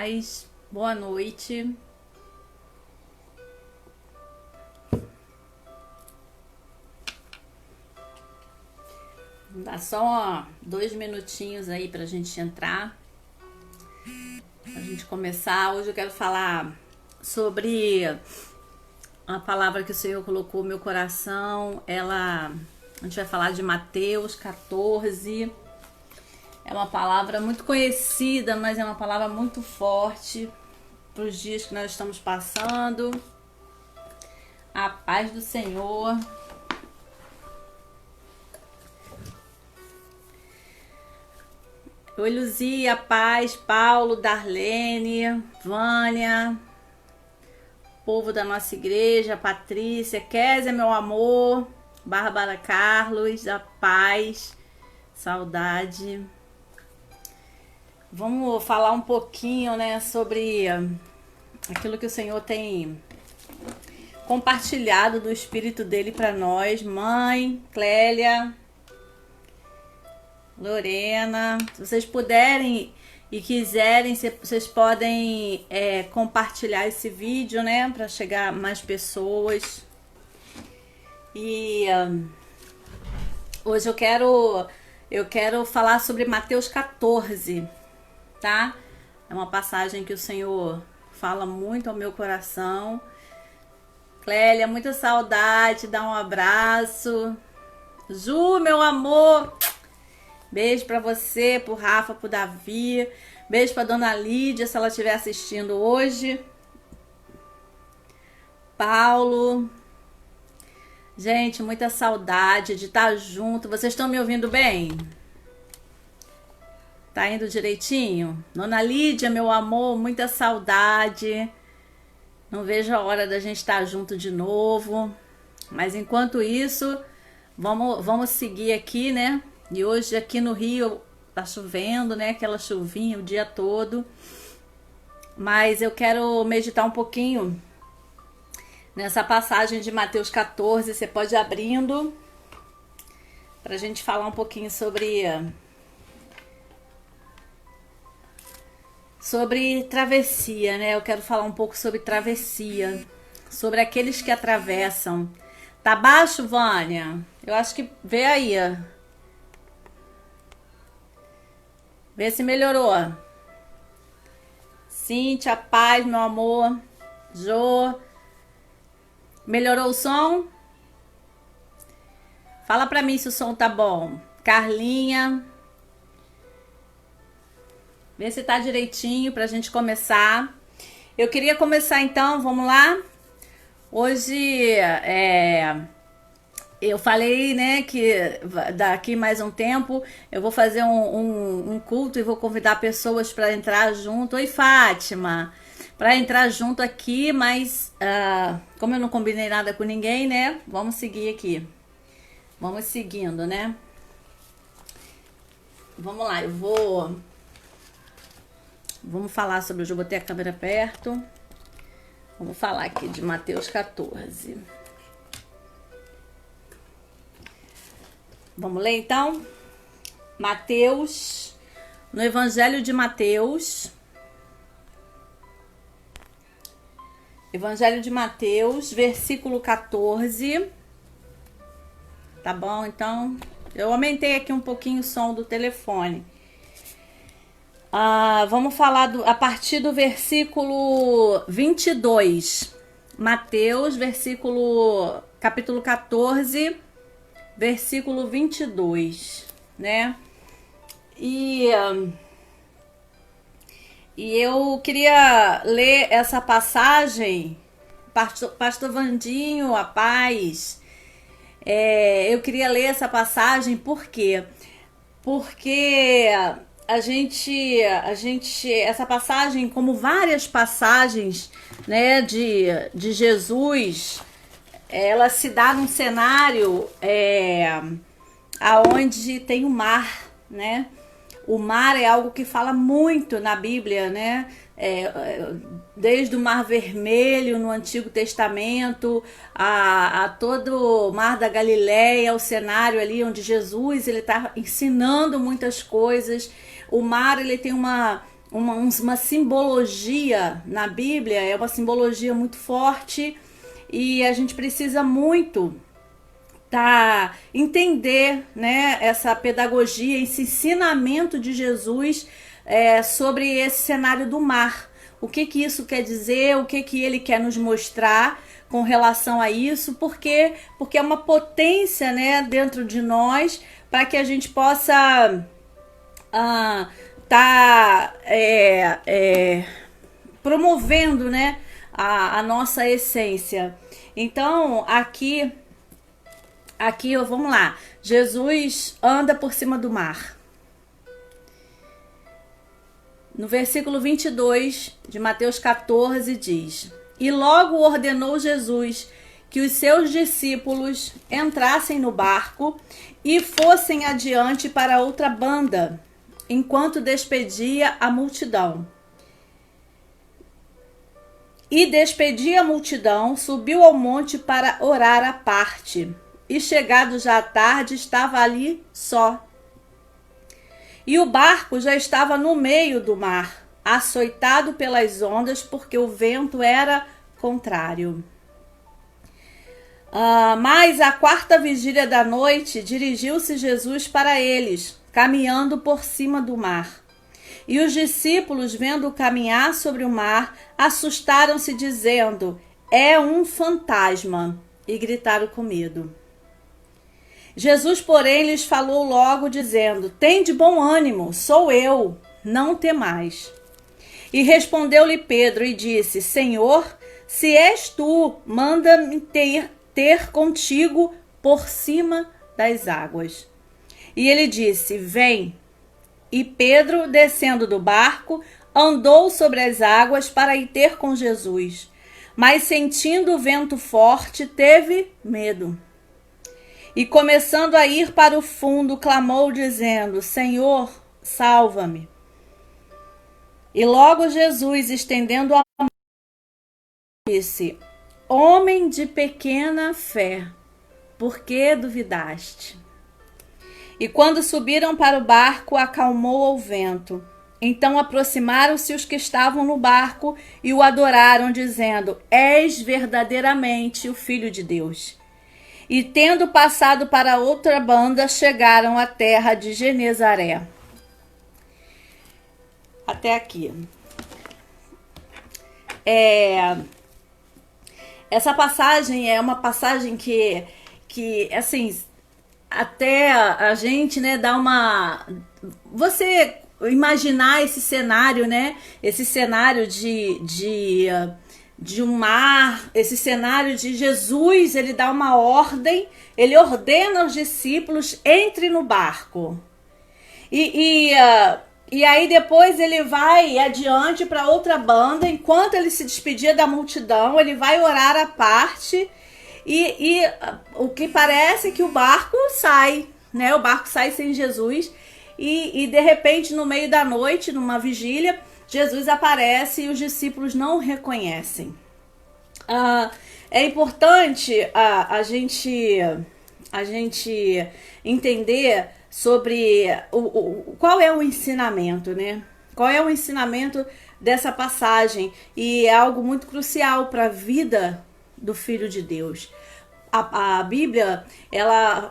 paz, boa noite. Dá só 2 minutinhos aí pra gente entrar, pra gente começar. Hoje eu quero falar sobre a palavra que o Senhor colocou no meu coração. A gente vai falar de Mateus 14. É uma palavra muito conhecida, mas é uma palavra muito forte para os dias que nós estamos passando. A paz do Senhor. Oi, Luzia, paz, Paulo, Darlene, Vânia, povo da nossa igreja, Patrícia, Kézia, meu amor, Bárbara Carlos, a paz, saudade. Vamos falar um pouquinho, né, sobre aquilo que o Senhor tem compartilhado do Espírito dele para nós. Mãe, Clélia, Lorena, se vocês puderem e quiserem, vocês podem compartilhar esse vídeo, né, para chegar a mais pessoas. E hoje eu quero falar sobre Mateus 14, tá? É uma passagem que o Senhor fala muito ao meu coração. Clélia, muita saudade, dá um abraço. Ju, meu amor, beijo pra você, pro Rafa, pro Davi. Beijo pra Dona Lídia, se ela estiver assistindo hoje. Paulo. Gente, muita saudade de estar junto. Vocês estão me ouvindo bem? Tá indo direitinho? Dona Lídia, meu amor, muita saudade. Não vejo a hora da gente estar junto de novo. Mas enquanto isso, vamos seguir aqui, né? E hoje aqui no Rio tá chovendo, né? Aquela chuvinha o dia todo. Mas eu quero meditar um pouquinho nessa passagem de Mateus 14. Você pode ir abrindo pra gente falar um pouquinho sobre travessia, né? Eu quero falar um pouco sobre travessia, sobre aqueles que atravessam. Tá baixo, Vânia? Eu acho que vê aí. Vê se melhorou. Cíntia, paz, meu amor. Jô. Melhorou o som? Fala pra mim se o som tá bom. Carlinha. Vê se tá direitinho pra gente começar. Eu queria começar então, vamos lá? Hoje eu falei, né, que daqui mais um tempo eu vou fazer um culto e vou convidar pessoas para entrar junto. Oi, Fátima! Para entrar junto aqui, mas como eu não combinei nada com ninguém, né, vamos seguir aqui. Vamos seguindo, né? Vamos lá, vamos falar sobre, hoje eu botei a câmera perto. Vamos falar aqui de Mateus 14. Vamos ler então? Mateus, no Evangelho de Mateus. Evangelho de Mateus, versículo 14. Tá bom? Então, eu aumentei aqui um pouquinho o som do telefone. Vamos falar a partir do versículo 22. Mateus, capítulo 14, versículo 22, né? E eu queria ler essa passagem, Pastor Vandinho, a paz. Eu queria ler essa passagem, por quê? Porque essa passagem, como várias passagens, né, de Jesus, ela se dá num cenário aonde tem o mar, né? O mar é algo que fala muito na Bíblia, né? Desde o Mar Vermelho no Antigo Testamento a todo o Mar da Galileia, o cenário ali onde Jesus ele está ensinando muitas coisas. O mar ele tem uma uma simbologia na Bíblia, é uma simbologia muito forte e a gente precisa muito entender, né, essa pedagogia, esse ensinamento de Jesus sobre esse cenário do mar. O que isso quer dizer, o que ele quer nos mostrar com relação a isso, porque é uma potência, né, dentro de nós, para que a gente possa promovendo, né, a nossa essência. Então, aqui, vamos lá. Jesus anda por cima do mar. No versículo 22 de Mateus 14 diz: E logo ordenou Jesus que os seus discípulos entrassem no barco e fossem adiante para outra banda, enquanto despedia a multidão. E despedia a multidão, subiu ao monte para orar à parte. E chegado já à tarde, estava ali só. E o barco já estava no meio do mar, açoitado pelas ondas, porque o vento era contrário. Mas à quarta vigília da noite, dirigiu-se Jesus para eles, caminhando por cima do mar. E os discípulos, vendo-o caminhar sobre o mar, assustaram-se, dizendo: É um fantasma, e gritaram com medo. Jesus, porém, lhes falou logo, dizendo: Tende bom ânimo, sou eu, não temais. E respondeu-lhe Pedro e disse: Senhor, se és tu, manda-me ter contigo por cima das águas. E ele disse: Vem. E Pedro, descendo do barco, andou sobre as águas para ir ter com Jesus. Mas sentindo o vento forte, teve medo. E começando a ir para o fundo, clamou, dizendo: Senhor, salva-me. E logo Jesus, estendendo a mão, disse: Homem de pequena fé, por que duvidaste? E quando subiram para o barco, acalmou o vento. Então aproximaram-se os que estavam no barco e o adoraram, dizendo: És verdadeiramente o Filho de Deus. E tendo passado para outra banda, chegaram à terra de Genezaré. Até aqui. Essa passagem é uma passagem que assim, até a gente, né, dá uma... Você imaginar esse cenário, né? Esse cenário de um mar, esse cenário de Jesus, ele dá uma ordem, ele ordena aos discípulos: entre no barco. E aí depois ele vai adiante para outra banda, enquanto ele se despedia da multidão, ele vai orar à parte e o que parece é que o barco sai, né? O barco sai sem Jesus e de repente, no meio da noite, numa vigília, Jesus aparece e os discípulos não o reconhecem. É importante a gente entender sobre qual é o ensinamento, né? Qual é o ensinamento dessa passagem? E é algo muito crucial para a vida do Filho de Deus. A Bíblia,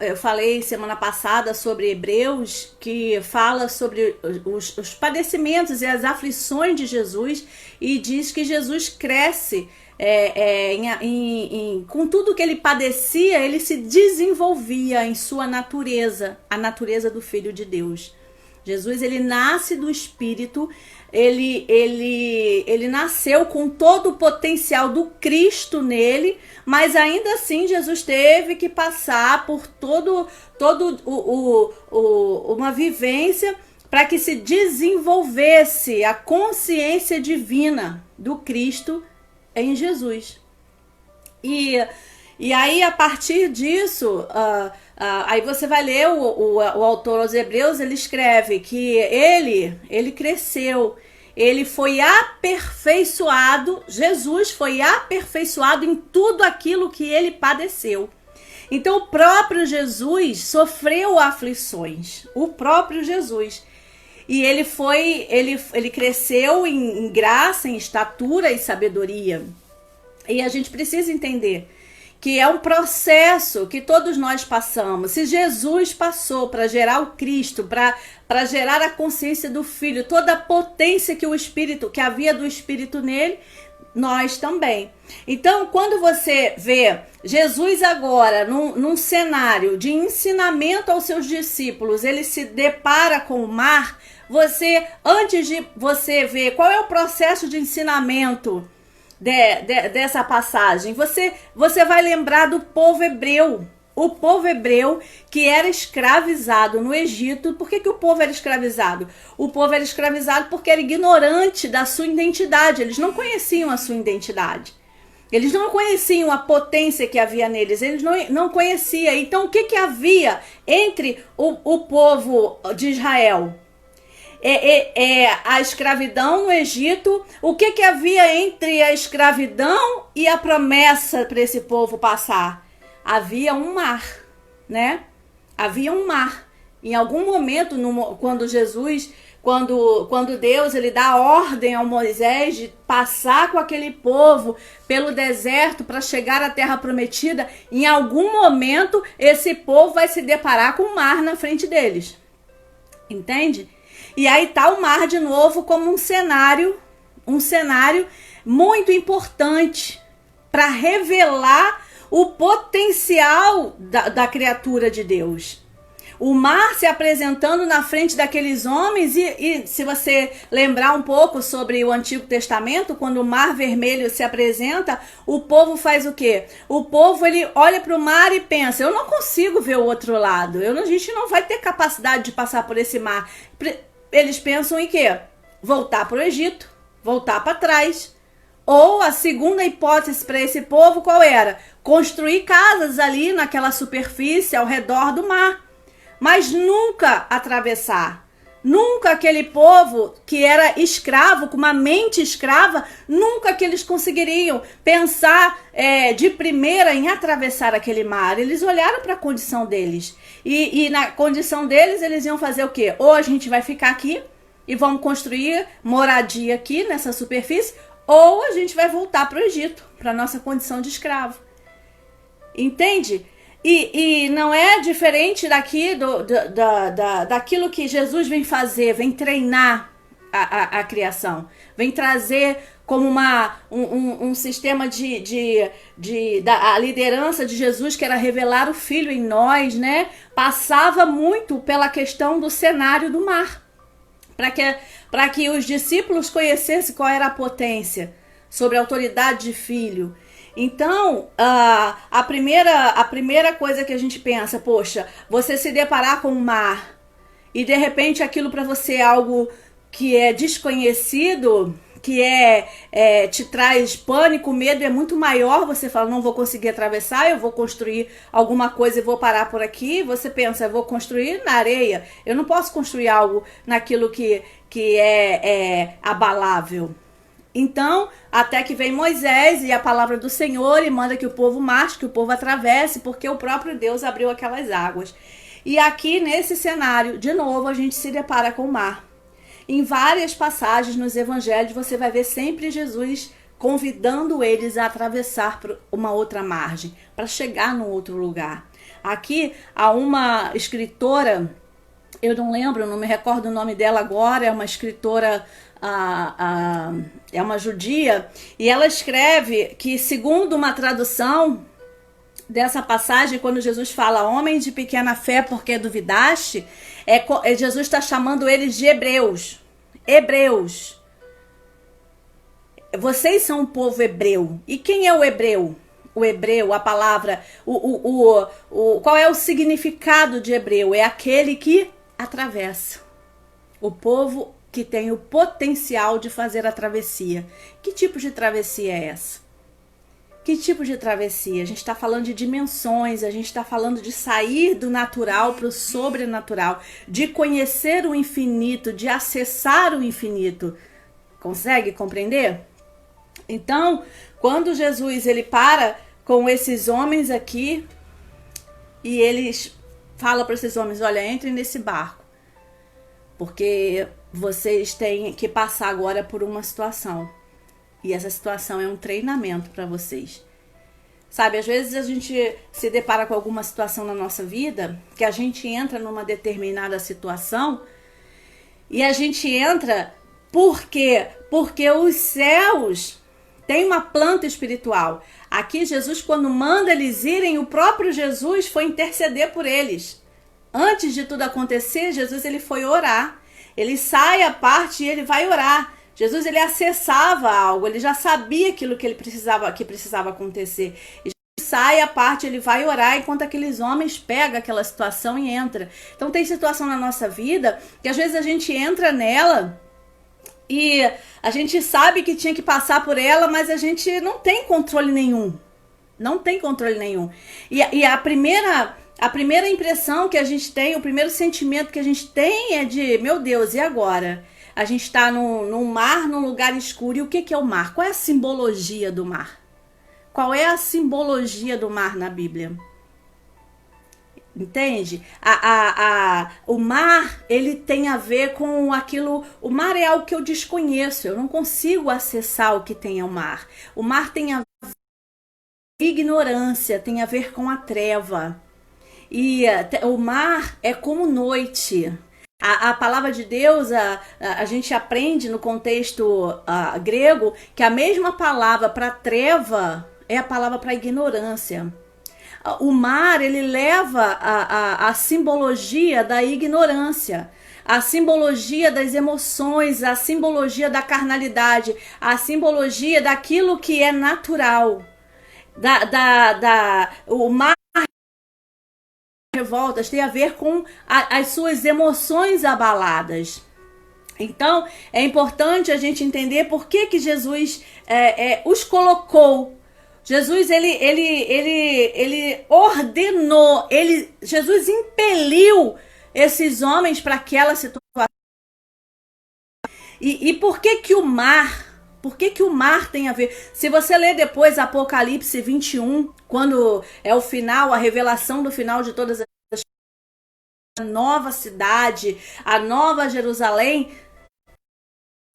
eu falei semana passada sobre Hebreus, que fala sobre os padecimentos e as aflições de Jesus, e diz que Jesus cresce com tudo que ele padecia, ele se desenvolvia em sua natureza, a natureza do Filho de Deus. Jesus, ele nasce do Espírito, ele nasceu com todo o potencial do Cristo nele, mas ainda assim Jesus teve que passar por uma vivência para que se desenvolvesse a consciência divina do Cristo em Jesus. E aí, a partir disso, aí você vai ler o autor aos Hebreus, ele escreve que ele cresceu, ele foi aperfeiçoado, Jesus foi aperfeiçoado em tudo aquilo que ele padeceu. Então, o próprio Jesus sofreu aflições, o próprio Jesus. E ele cresceu em graça, em estatura e sabedoria. E a gente precisa entender que é um processo que todos nós passamos. Se Jesus passou para gerar o Cristo, para gerar a consciência do Filho, toda a potência que havia do Espírito nele, nós também. Então, quando você vê Jesus agora num cenário de ensinamento aos seus discípulos, ele se depara com o mar, antes de você ver qual é o processo de ensinamento dessa passagem, você vai lembrar do povo hebreu. O povo hebreu que era escravizado no Egito. Por que o povo era escravizado? O povo era escravizado porque era ignorante da sua identidade. Eles não conheciam a sua identidade. Eles não conheciam a potência que havia neles. Eles não conheciam. Então, o que havia entre o povo de Israel? A escravidão no Egito. O que havia entre a escravidão e a promessa para esse povo passar? Havia um mar, né? Havia um mar. Em algum momento, quando Deus ele dá ordem ao Moisés de passar com aquele povo pelo deserto para chegar à terra prometida, em algum momento esse povo vai se deparar com o mar na frente deles. Entende? E aí tá o mar de novo como um cenário muito importante para revelar o potencial da criatura de Deus. O mar se apresentando na frente daqueles homens e se você lembrar um pouco sobre o Antigo Testamento, quando o Mar Vermelho se apresenta, o povo faz o quê? O povo ele olha para o mar e pensa, eu não consigo ver o outro lado, a gente não vai ter capacidade de passar por esse mar. Eles pensam em quê? Voltar para o Egito, voltar para trás. Ou a segunda hipótese para esse povo qual era? Construir casas ali naquela superfície ao redor do mar. Mas nunca atravessar. Nunca aquele povo que era escravo, com uma mente escrava, nunca que eles conseguiriam pensar de primeira em atravessar aquele mar. Eles olharam para a condição deles. E na condição deles, eles iam fazer o quê? Ou a gente vai ficar aqui e vamos construir moradia aqui nessa superfície, ou a gente vai voltar para o Egito, para a nossa condição de escravo. Entende? E não é diferente daqui daquilo que Jesus vem fazer, vem treinar a criação, vem trazer como um sistema da liderança de Jesus, que era revelar o Filho em nós, né? Passava muito pela questão do cenário do mar, para que os discípulos conhecessem qual era a potência, sobre a autoridade de Filho. Então, a primeira coisa que a gente pensa, poxa, você se deparar com o mar e de repente aquilo para você é algo que é desconhecido, que te traz pânico, medo, é muito maior. Você fala, não vou conseguir atravessar, eu vou construir alguma coisa e vou parar por aqui. Você pensa, eu vou construir na areia, eu não posso construir algo naquilo que é abalável. Então, até que vem Moisés e a palavra do Senhor e manda que o povo marche, que o povo atravesse, porque o próprio Deus abriu aquelas águas. E aqui nesse cenário, de novo, a gente se depara com o mar. Em várias passagens nos evangelhos, você vai ver sempre Jesus convidando eles a atravessar para uma outra margem, para chegar num outro lugar. Aqui há uma escritora, eu não me recordo o nome dela agora, é uma escritora, é uma judia, e ela escreve que, segundo uma tradução dessa passagem, quando Jesus fala, homem de pequena fé, porque duvidaste, Jesus está chamando eles de hebreus. Hebreus. Vocês são um povo hebreu. E quem é o hebreu? O hebreu, a palavra, qual é o significado de hebreu? É aquele que atravessa. O povo que tem o potencial de fazer a travessia. Que tipo de travessia é essa? Que tipo de travessia? A gente está falando de dimensões, a gente está falando de sair do natural para o sobrenatural, de conhecer o infinito, de acessar o infinito. Consegue compreender? Então, quando Jesus ele para com esses homens aqui e eles falam para esses homens, olha, entrem nesse barco, porque vocês têm que passar agora por uma situação. E essa situação é um treinamento para vocês. Sabe, às vezes a gente se depara com alguma situação na nossa vida, que a gente entra numa determinada situação, e a gente entra porque os céus têm uma planta espiritual. Aqui Jesus, quando manda eles irem, o próprio Jesus foi interceder por eles. Antes de tudo acontecer, Jesus ele foi orar. Ele sai à parte e ele vai orar. Jesus ele acessava algo, ele já sabia aquilo que precisava acontecer. E Jesus sai à parte, ele vai orar enquanto aqueles homens pegam aquela situação e entra. Então tem situação na nossa vida que às vezes a gente entra nela e a gente sabe que tinha que passar por ela, mas a gente não tem controle nenhum. Não tem controle nenhum. E a primeira impressão que a gente tem, o primeiro sentimento que a gente tem é de, meu Deus, e agora? A gente está num mar, num lugar escuro. E o que é o mar? Qual é a simbologia do mar? Qual é a simbologia do mar na Bíblia? Entende? O mar, ele tem a ver com aquilo... O mar é algo que eu desconheço. Eu não consigo acessar o que tem ao mar. O mar tem a ver com ignorância, tem a ver com a treva. E o mar é como noite. A palavra de Deus, a gente aprende no contexto grego que a mesma palavra para treva é a palavra para ignorância. O mar, ele leva a simbologia da ignorância, a simbologia das emoções, a simbologia da carnalidade, a simbologia daquilo que é natural. O mar revoltas tem a ver com as suas emoções abaladas. Então é importante a gente entender por que Jesus os colocou. Jesus ele ordenou, Jesus impeliu esses homens para aquela situação. E por que o mar? Por que o mar tem a ver? Se você ler depois Apocalipse 21, quando é o final, a revelação do final de todas as a nova cidade, a nova Jerusalém,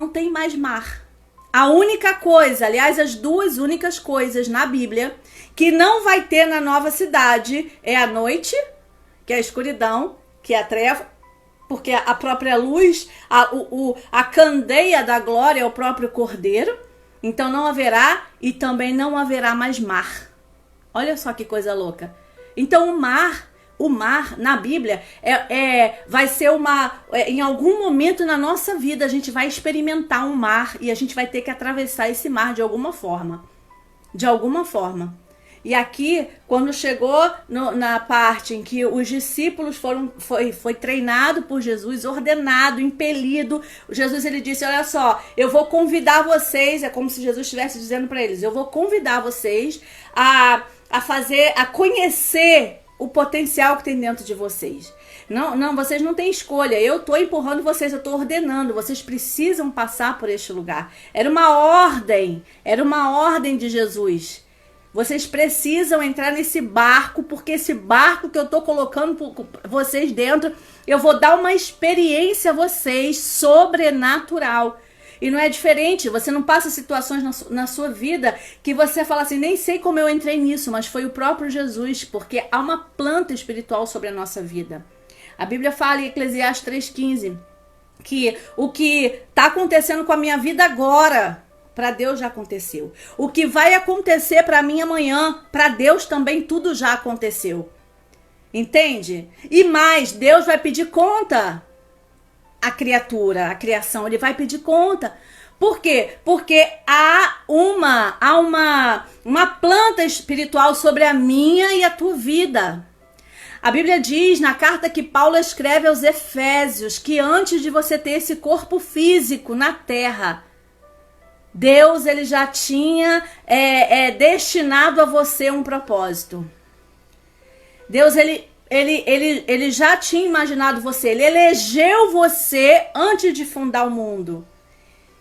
não tem mais mar. A única coisa, aliás, as duas únicas coisas na Bíblia que não vai ter na nova cidade é a noite, que é a escuridão, que é a treva, porque a própria luz, a candeia da glória é o próprio Cordeiro. Então não haverá e também não haverá mais mar. Olha só que coisa louca. Então o mar na Bíblia vai ser em algum momento na nossa vida a gente vai experimentar um mar e a gente vai ter que atravessar esse mar de alguma forma. De alguma forma. E aqui, quando chegou na parte em que os discípulos foi treinado por Jesus, ordenado, impelido, Jesus ele disse, olha só, eu vou convidar vocês, é como se Jesus estivesse dizendo para eles, eu vou convidar vocês a conhecer o potencial que tem dentro de vocês. Não, vocês não têm escolha, eu estou empurrando vocês, eu estou ordenando, vocês precisam passar por este lugar. Era uma ordem de Jesus. Vocês precisam entrar nesse barco, porque esse barco que eu tô colocando vocês dentro, eu vou dar uma experiência a vocês sobrenatural. E não é diferente, você não passa situações na sua vida que você fala assim, nem sei como eu entrei nisso, mas foi o próprio Jesus, porque há uma planta espiritual sobre a nossa vida. A Bíblia fala em Eclesiastes 3,15, que o que está acontecendo com a minha vida agora, para Deus já aconteceu. O que vai acontecer para mim amanhã, para Deus também tudo já aconteceu. Entende? E mais, Deus vai pedir conta à criatura, à criação, ele vai pedir conta. Por quê? Porque há uma planta espiritual sobre a minha e a tua vida. A Bíblia diz na carta que Paulo escreve aos Efésios que antes de você ter esse corpo físico na terra, Deus ele já tinha destinado a você um propósito. Deus ele já tinha imaginado você. Ele elegeu você antes de fundar o mundo.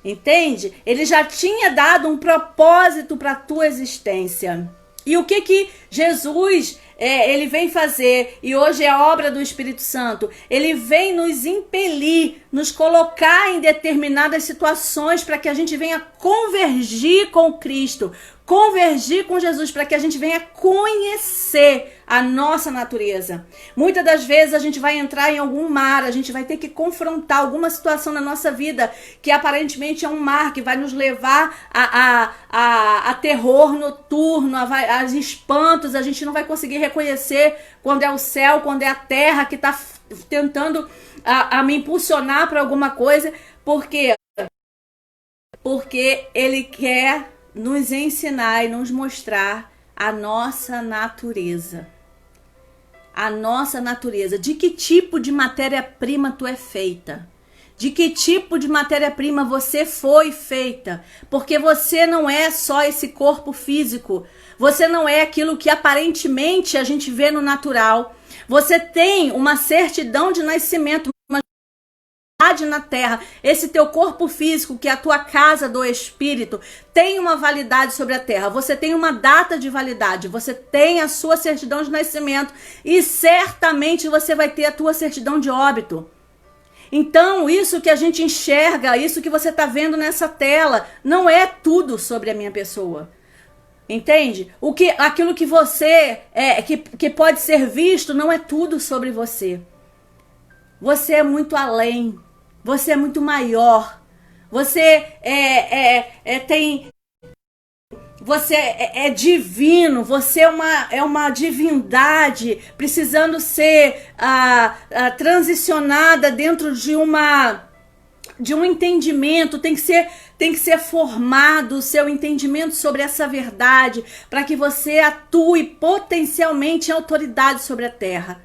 Entende? Ele já tinha dado um propósito para a tua existência. E o que Jesus Ele vem fazer, e hoje é obra do Espírito Santo, ele vem nos impelir, nos colocar em determinadas situações para que a gente venha convergir com Cristo, convergir com Jesus, para que a gente venha conhecer a nossa natureza. Muitas das vezes a gente vai entrar em algum mar, a gente vai ter que confrontar alguma situação na nossa vida que aparentemente é um mar que vai nos levar a terror noturno, a espantos. A gente não vai conseguir reconhecer quando é o céu, quando é a terra que está tentando me impulsionar para alguma coisa. Por quê? Porque ele quer nos ensinar e nos mostrar a nossa natureza. A nossa natureza. De que tipo de matéria-prima tu é feita? De que tipo de matéria-prima você foi feita? Porque você não é só esse corpo físico. Você não é aquilo que aparentemente a gente vê no natural. Você tem uma certidão de nascimento, na terra. Esse teu corpo físico, que é a tua casa do espírito, tem uma validade sobre a terra. Você tem uma data de validade. Você tem a sua certidão de nascimento e certamente você vai ter a tua certidão de óbito. Então, isso que a gente enxerga, isso que você está vendo nessa tela, não é tudo sobre a minha pessoa. Entende? Aquilo que você que pode ser visto não é tudo sobre você. Você é muito além. Você é muito maior. Você você é divino. Você é uma divindade precisando ser transicionada dentro de um entendimento. Tem que ser formado o seu entendimento sobre essa verdade para que você atue potencialmente em autoridade sobre a terra.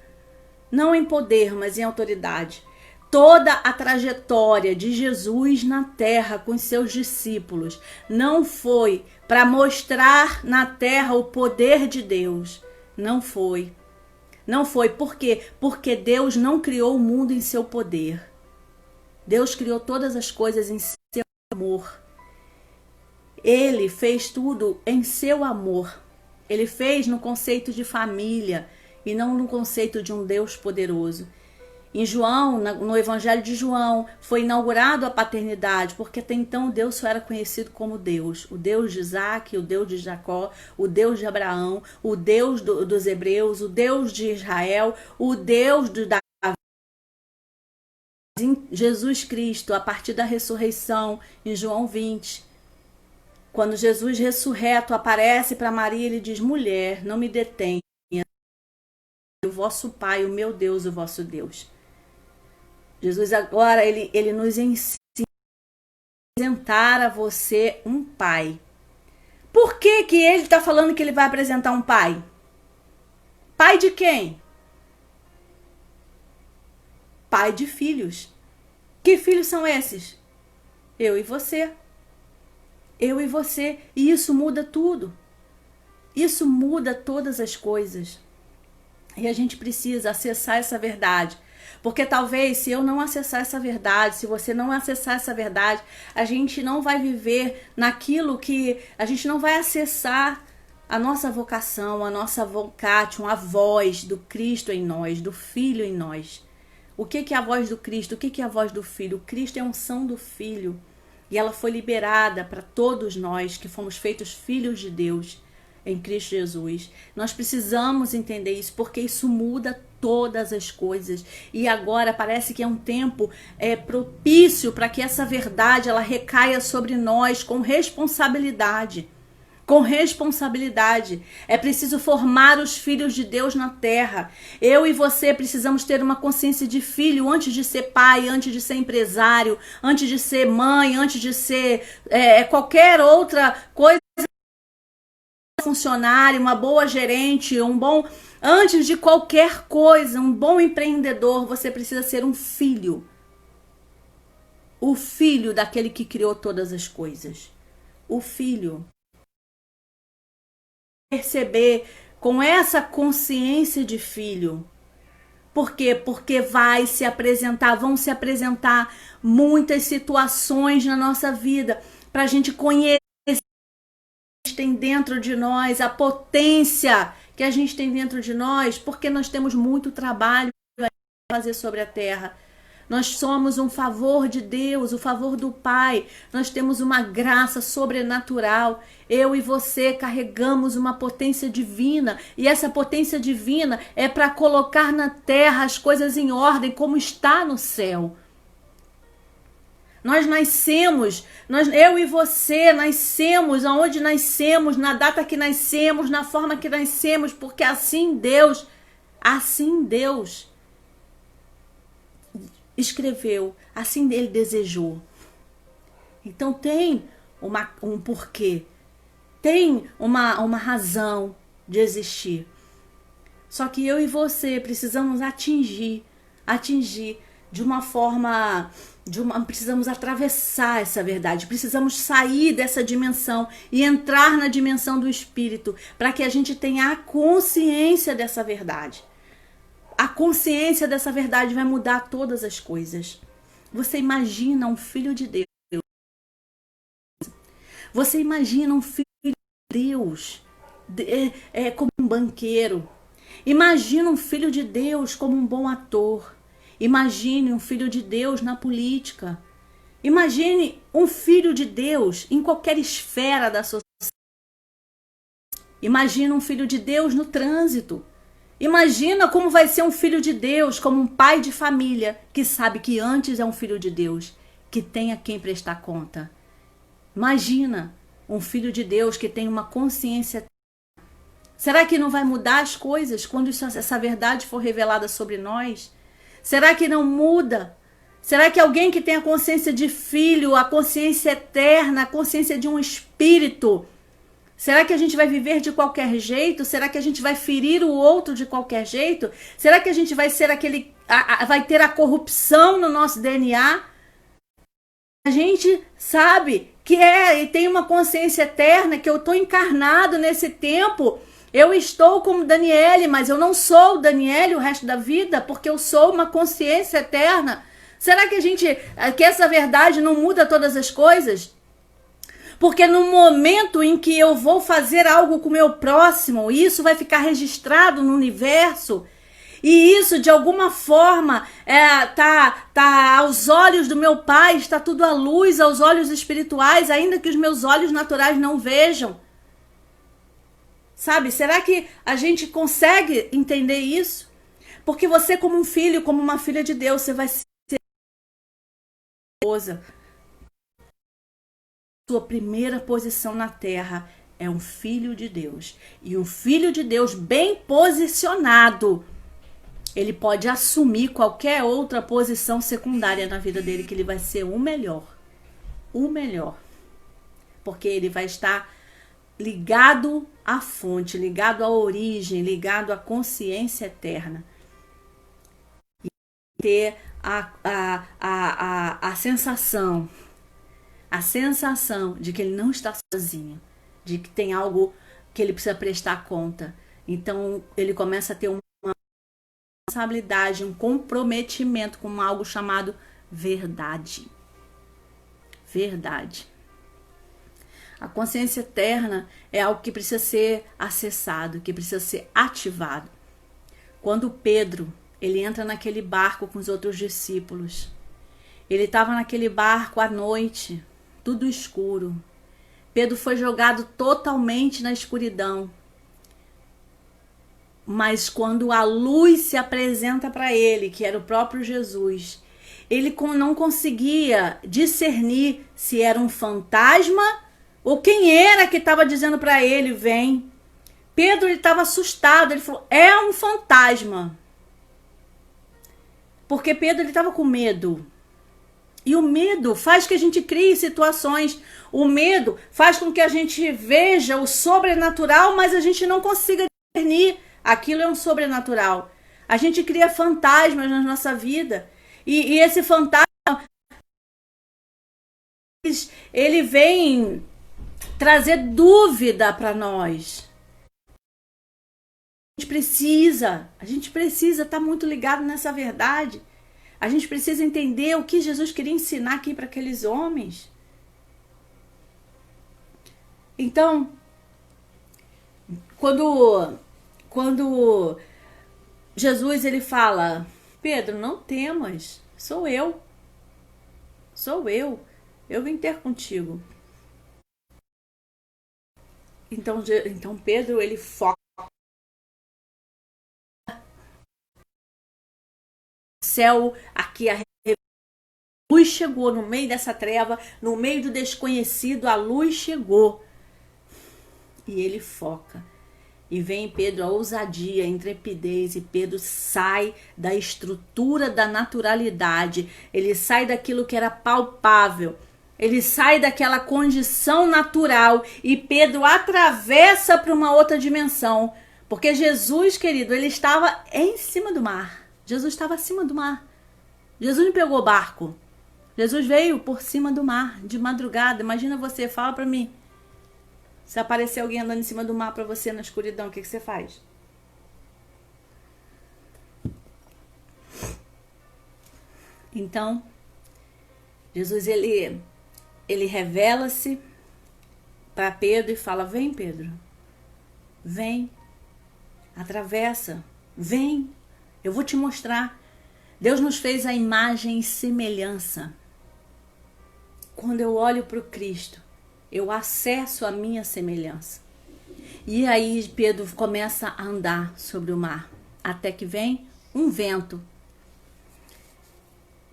Não em poder, mas em autoridade. Toda a trajetória de Jesus na terra com os seus discípulos não foi para mostrar na terra o poder de Deus. Não foi. Não foi. Por quê? Porque Deus não criou o mundo em seu poder. Deus criou todas as coisas em seu amor. Ele fez tudo em seu amor. Ele fez no conceito de família e não no conceito de um Deus poderoso. Em João, no Evangelho de João, foi inaugurado a paternidade, porque até então Deus só era conhecido como Deus. O Deus de Isaac, o Deus de Jacó, o Deus de Abraão, o Deus dos hebreus, o Deus de Israel, o Deus de Davi. Jesus Cristo, a partir da ressurreição, em João 20, quando Jesus ressurreto aparece para Maria, ele diz: mulher, não me detenha, o vosso Pai, o meu Deus, o vosso Deus. Jesus agora, ele nos ensina a apresentar a você um pai. Por que ele está falando que ele vai apresentar um pai? Pai de quem? Pai de filhos. Que filhos são esses? Eu e você. Eu e você. E isso muda tudo. Isso muda todas as coisas. E a gente precisa acessar essa verdade. Porque talvez se eu não acessar essa verdade, se você não acessar essa verdade, a gente não vai viver naquilo que... A gente não vai acessar a nossa vocação, a nossa vocation, a voz do Cristo em nós, do Filho em nós. O que é a voz do Cristo? O que é a voz do Filho? O Cristo é a unção do Filho. E ela foi liberada para todos nós que fomos feitos filhos de Deus em Cristo Jesus. Nós precisamos entender isso, porque isso muda todas as coisas. E agora parece que é um tempo propício para que essa verdade ela recaia sobre nós com responsabilidade. Com responsabilidade. É preciso formar os filhos de Deus na terra. Eu e você precisamos ter uma consciência de filho antes de ser pai, antes de ser empresário, antes de ser mãe, antes de ser qualquer outra coisa. Funcionário, uma boa gerente, antes de qualquer coisa, um bom empreendedor, você precisa ser um filho. O filho daquele que criou todas as coisas. O filho. Perceber com essa consciência de filho. Por quê? Porque vão se apresentar muitas situações na nossa vida para a gente conhecer tem dentro de nós a potência que a gente tem dentro de nós, porque nós temos muito trabalho a fazer sobre a terra. Nós somos um favor de Deus, o favor do Pai. Nós temos uma graça sobrenatural. Eu e você carregamos uma potência divina. E essa potência divina é para colocar na terra as coisas em ordem, como está no céu. Nós nascemos, eu e você nascemos aonde nascemos, na data que nascemos, na forma que nascemos, porque assim Deus escreveu, assim ele desejou. Então tem um porquê, tem uma razão de existir. Só que eu e você precisamos atingir de uma forma, precisamos atravessar essa verdade, precisamos sair dessa dimensão e entrar na dimensão do Espírito, para que a gente tenha a consciência dessa verdade. A consciência dessa verdade vai mudar todas as coisas. Você imagina um filho de Deus. Você imagina um filho de Deus como um banqueiro. Imagina um filho de Deus como um bom ator. Imagine um filho de Deus na política. Imagine um filho de Deus em qualquer esfera da sociedade. Imagina um filho de Deus no trânsito. Imagina como vai ser um filho de Deus, como um pai de família, que sabe que antes é um filho de Deus, que tem a quem prestar conta. Imagina um filho de Deus que tem uma consciência. Será que não vai mudar as coisas quando essa verdade for revelada sobre nós? Será que não muda? Será que alguém que tem a consciência de filho, a consciência eterna, a consciência de um espírito, será que a gente vai viver de qualquer jeito? Será que a gente vai ferir o outro de qualquer jeito? Será que a gente vai ser vai ter a corrupção no nosso DNA? A gente sabe que e tem uma consciência eterna, que eu estou encarnado nesse tempo. Eu estou como Daniele, mas eu não sou Daniele o resto da vida, porque eu sou uma consciência eterna. Será que essa verdade não muda todas as coisas? Porque no momento em que eu vou fazer algo com o meu próximo, isso vai ficar registrado no universo, e isso de alguma forma tá aos olhos do meu Pai, está tudo à luz, aos olhos espirituais, ainda que os meus olhos naturais não vejam. Sabe, será que a gente consegue entender isso? Porque você, como um filho, como uma filha de Deus, você vai ser esposa. Sua primeira posição na terra é um filho de Deus. E um filho de Deus bem posicionado, ele pode assumir qualquer outra posição secundária na vida dele, que ele vai ser o melhor. O melhor. Porque ele vai estar ligado à fonte, ligado à origem, ligado à consciência eterna. E ter a sensação de que ele não está sozinho, de que tem algo que ele precisa prestar conta. Então ele começa a ter uma responsabilidade, um comprometimento com algo chamado verdade. Verdade. A consciência eterna é algo que precisa ser acessado, que precisa ser ativado. Quando Pedro, ele entra naquele barco com os outros discípulos, ele estava naquele barco à noite, tudo escuro. Pedro foi jogado totalmente na escuridão. Mas quando a luz se apresenta para ele, que era o próprio Jesus, ele não conseguia discernir se era um fantasma ou quem era que estava dizendo para ele, vem. Pedro estava assustado, ele falou, é um fantasma. Porque Pedro estava com medo. E o medo faz que a gente crie situações. O medo faz com que a gente veja o sobrenatural, mas a gente não consiga discernir. Aquilo é um sobrenatural. A gente cria fantasmas na nossa vida. E esse fantasma, ele vem trazer dúvida para nós. A gente precisa estar muito ligado nessa verdade. A gente precisa entender o que Jesus queria ensinar aqui para aqueles homens. Então, quando quando Jesus ele fala: Pedro, não temas, sou eu, eu vim ter contigo. Então Pedro ele foca o céu, aqui a luz chegou no meio dessa treva, no meio do desconhecido, a luz chegou. E ele foca. E vem em Pedro a ousadia, a intrepidez, e Pedro sai da estrutura da naturalidade, ele sai daquilo que era palpável, ele sai daquela condição natural e Pedro atravessa para uma outra dimensão. Porque Jesus, querido, ele estava em cima do mar. Jesus estava acima do mar. Jesus não pegou barco. Jesus veio por cima do mar, de madrugada. Imagina você, fala para mim. Se aparecer alguém andando em cima do mar para você na escuridão, o que você faz? Então, Jesus, ele revela-se para Pedro e fala: vem, Pedro, vem, atravessa, vem, eu vou te mostrar. Deus nos fez a imagem e semelhança. Quando eu olho para o Cristo, eu acesso a minha semelhança. E aí Pedro começa a andar sobre o mar, até que vem um vento.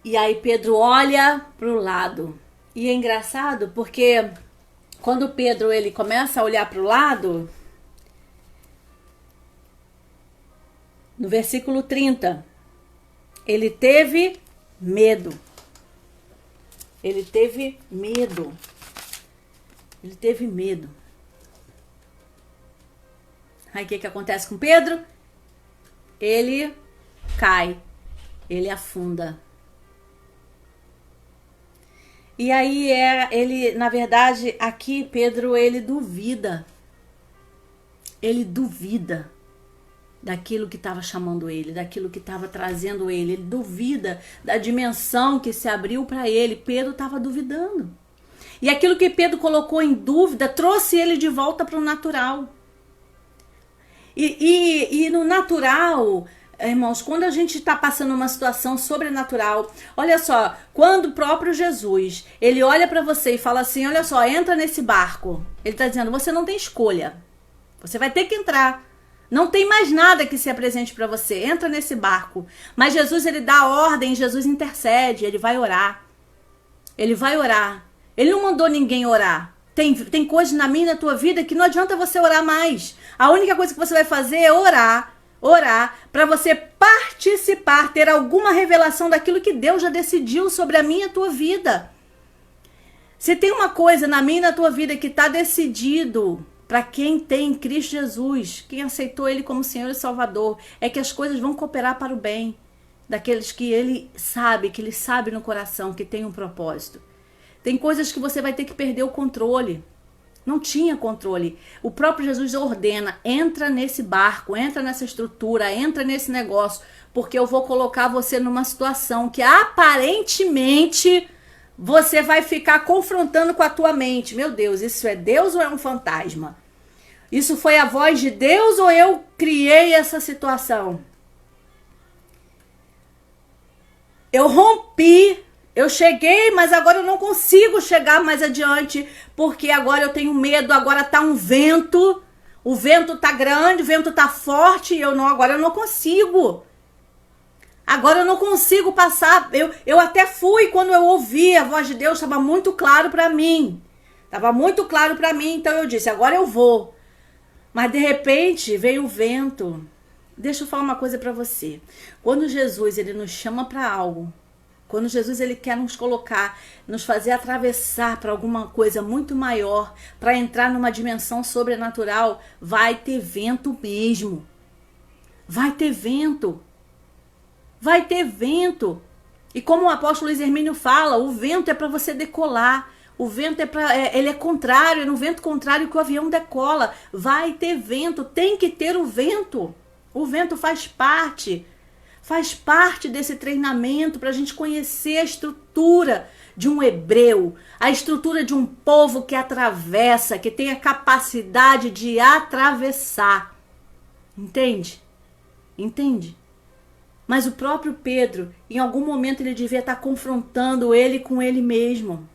E aí Pedro olha para o lado. E é engraçado porque quando Pedro ele começa a olhar para o lado, no versículo 30, ele teve medo. Ele teve medo. Ele teve medo. Aí o que acontece com Pedro? Ele cai. Ele afunda. E aí ele, na verdade, aqui Pedro, ele duvida. Ele duvida daquilo que estava chamando ele, daquilo que estava trazendo ele. Ele duvida da dimensão que se abriu para ele. Pedro estava duvidando. E aquilo que Pedro colocou em dúvida trouxe ele de volta para o natural. E no natural, irmãos, quando a gente está passando uma situação sobrenatural, olha só, quando o próprio Jesus, ele olha para você e fala assim, olha só, entra nesse barco. Ele está dizendo, você não tem escolha. Você vai ter que entrar. Não tem mais nada que se apresente para você. Entra nesse barco. Mas Jesus, ele dá ordem, Jesus intercede, ele vai orar. Ele vai orar. Ele não mandou ninguém orar. Tem coisas na minha e na tua vida que não adianta você orar mais. A única coisa que você vai fazer é orar. Orar para você participar, ter alguma revelação daquilo que Deus já decidiu sobre a minha e a tua vida. Se tem uma coisa na minha e na tua vida que está decidido para quem tem Cristo Jesus, quem aceitou Ele como Senhor e Salvador, é que as coisas vão cooperar para o bem daqueles que Ele sabe no coração que tem um propósito. Tem coisas que você vai ter que perder o controle. Não tinha controle. O próprio Jesus ordena, entra nesse barco, entra nessa estrutura, entra nesse negócio, porque eu vou colocar você numa situação que aparentemente você vai ficar confrontando com a tua mente. Meu Deus, isso é Deus ou é um fantasma? Isso foi a voz de Deus ou eu criei essa situação? Eu rompi. Eu cheguei, mas agora eu não consigo chegar mais adiante, porque agora eu tenho medo, agora tá um vento, o vento tá grande, o vento tá forte, e agora eu não consigo. Agora eu não consigo passar. Eu até fui quando eu ouvi a voz de Deus, estava muito claro para mim. Estava muito claro para mim, então eu disse, agora eu vou. Mas de repente veio o vento. Deixa eu falar uma coisa para você. Quando Jesus ele nos chama para algo, quando Jesus ele quer nos colocar, nos fazer atravessar para alguma coisa muito maior, para entrar numa dimensão sobrenatural, vai ter vento mesmo. Vai ter vento. Vai ter vento. E como o apóstolo Luiz Hermínio fala, o vento é para você decolar. O vento ele é contrário, é no vento contrário que o avião decola. Vai ter vento, tem que ter o vento. O vento faz parte desse treinamento para a gente conhecer a estrutura de um hebreu, a estrutura de um povo que atravessa, que tem a capacidade de atravessar. Entende? Entende? Mas o próprio Pedro, em algum momento, ele devia estar confrontando ele com ele mesmo.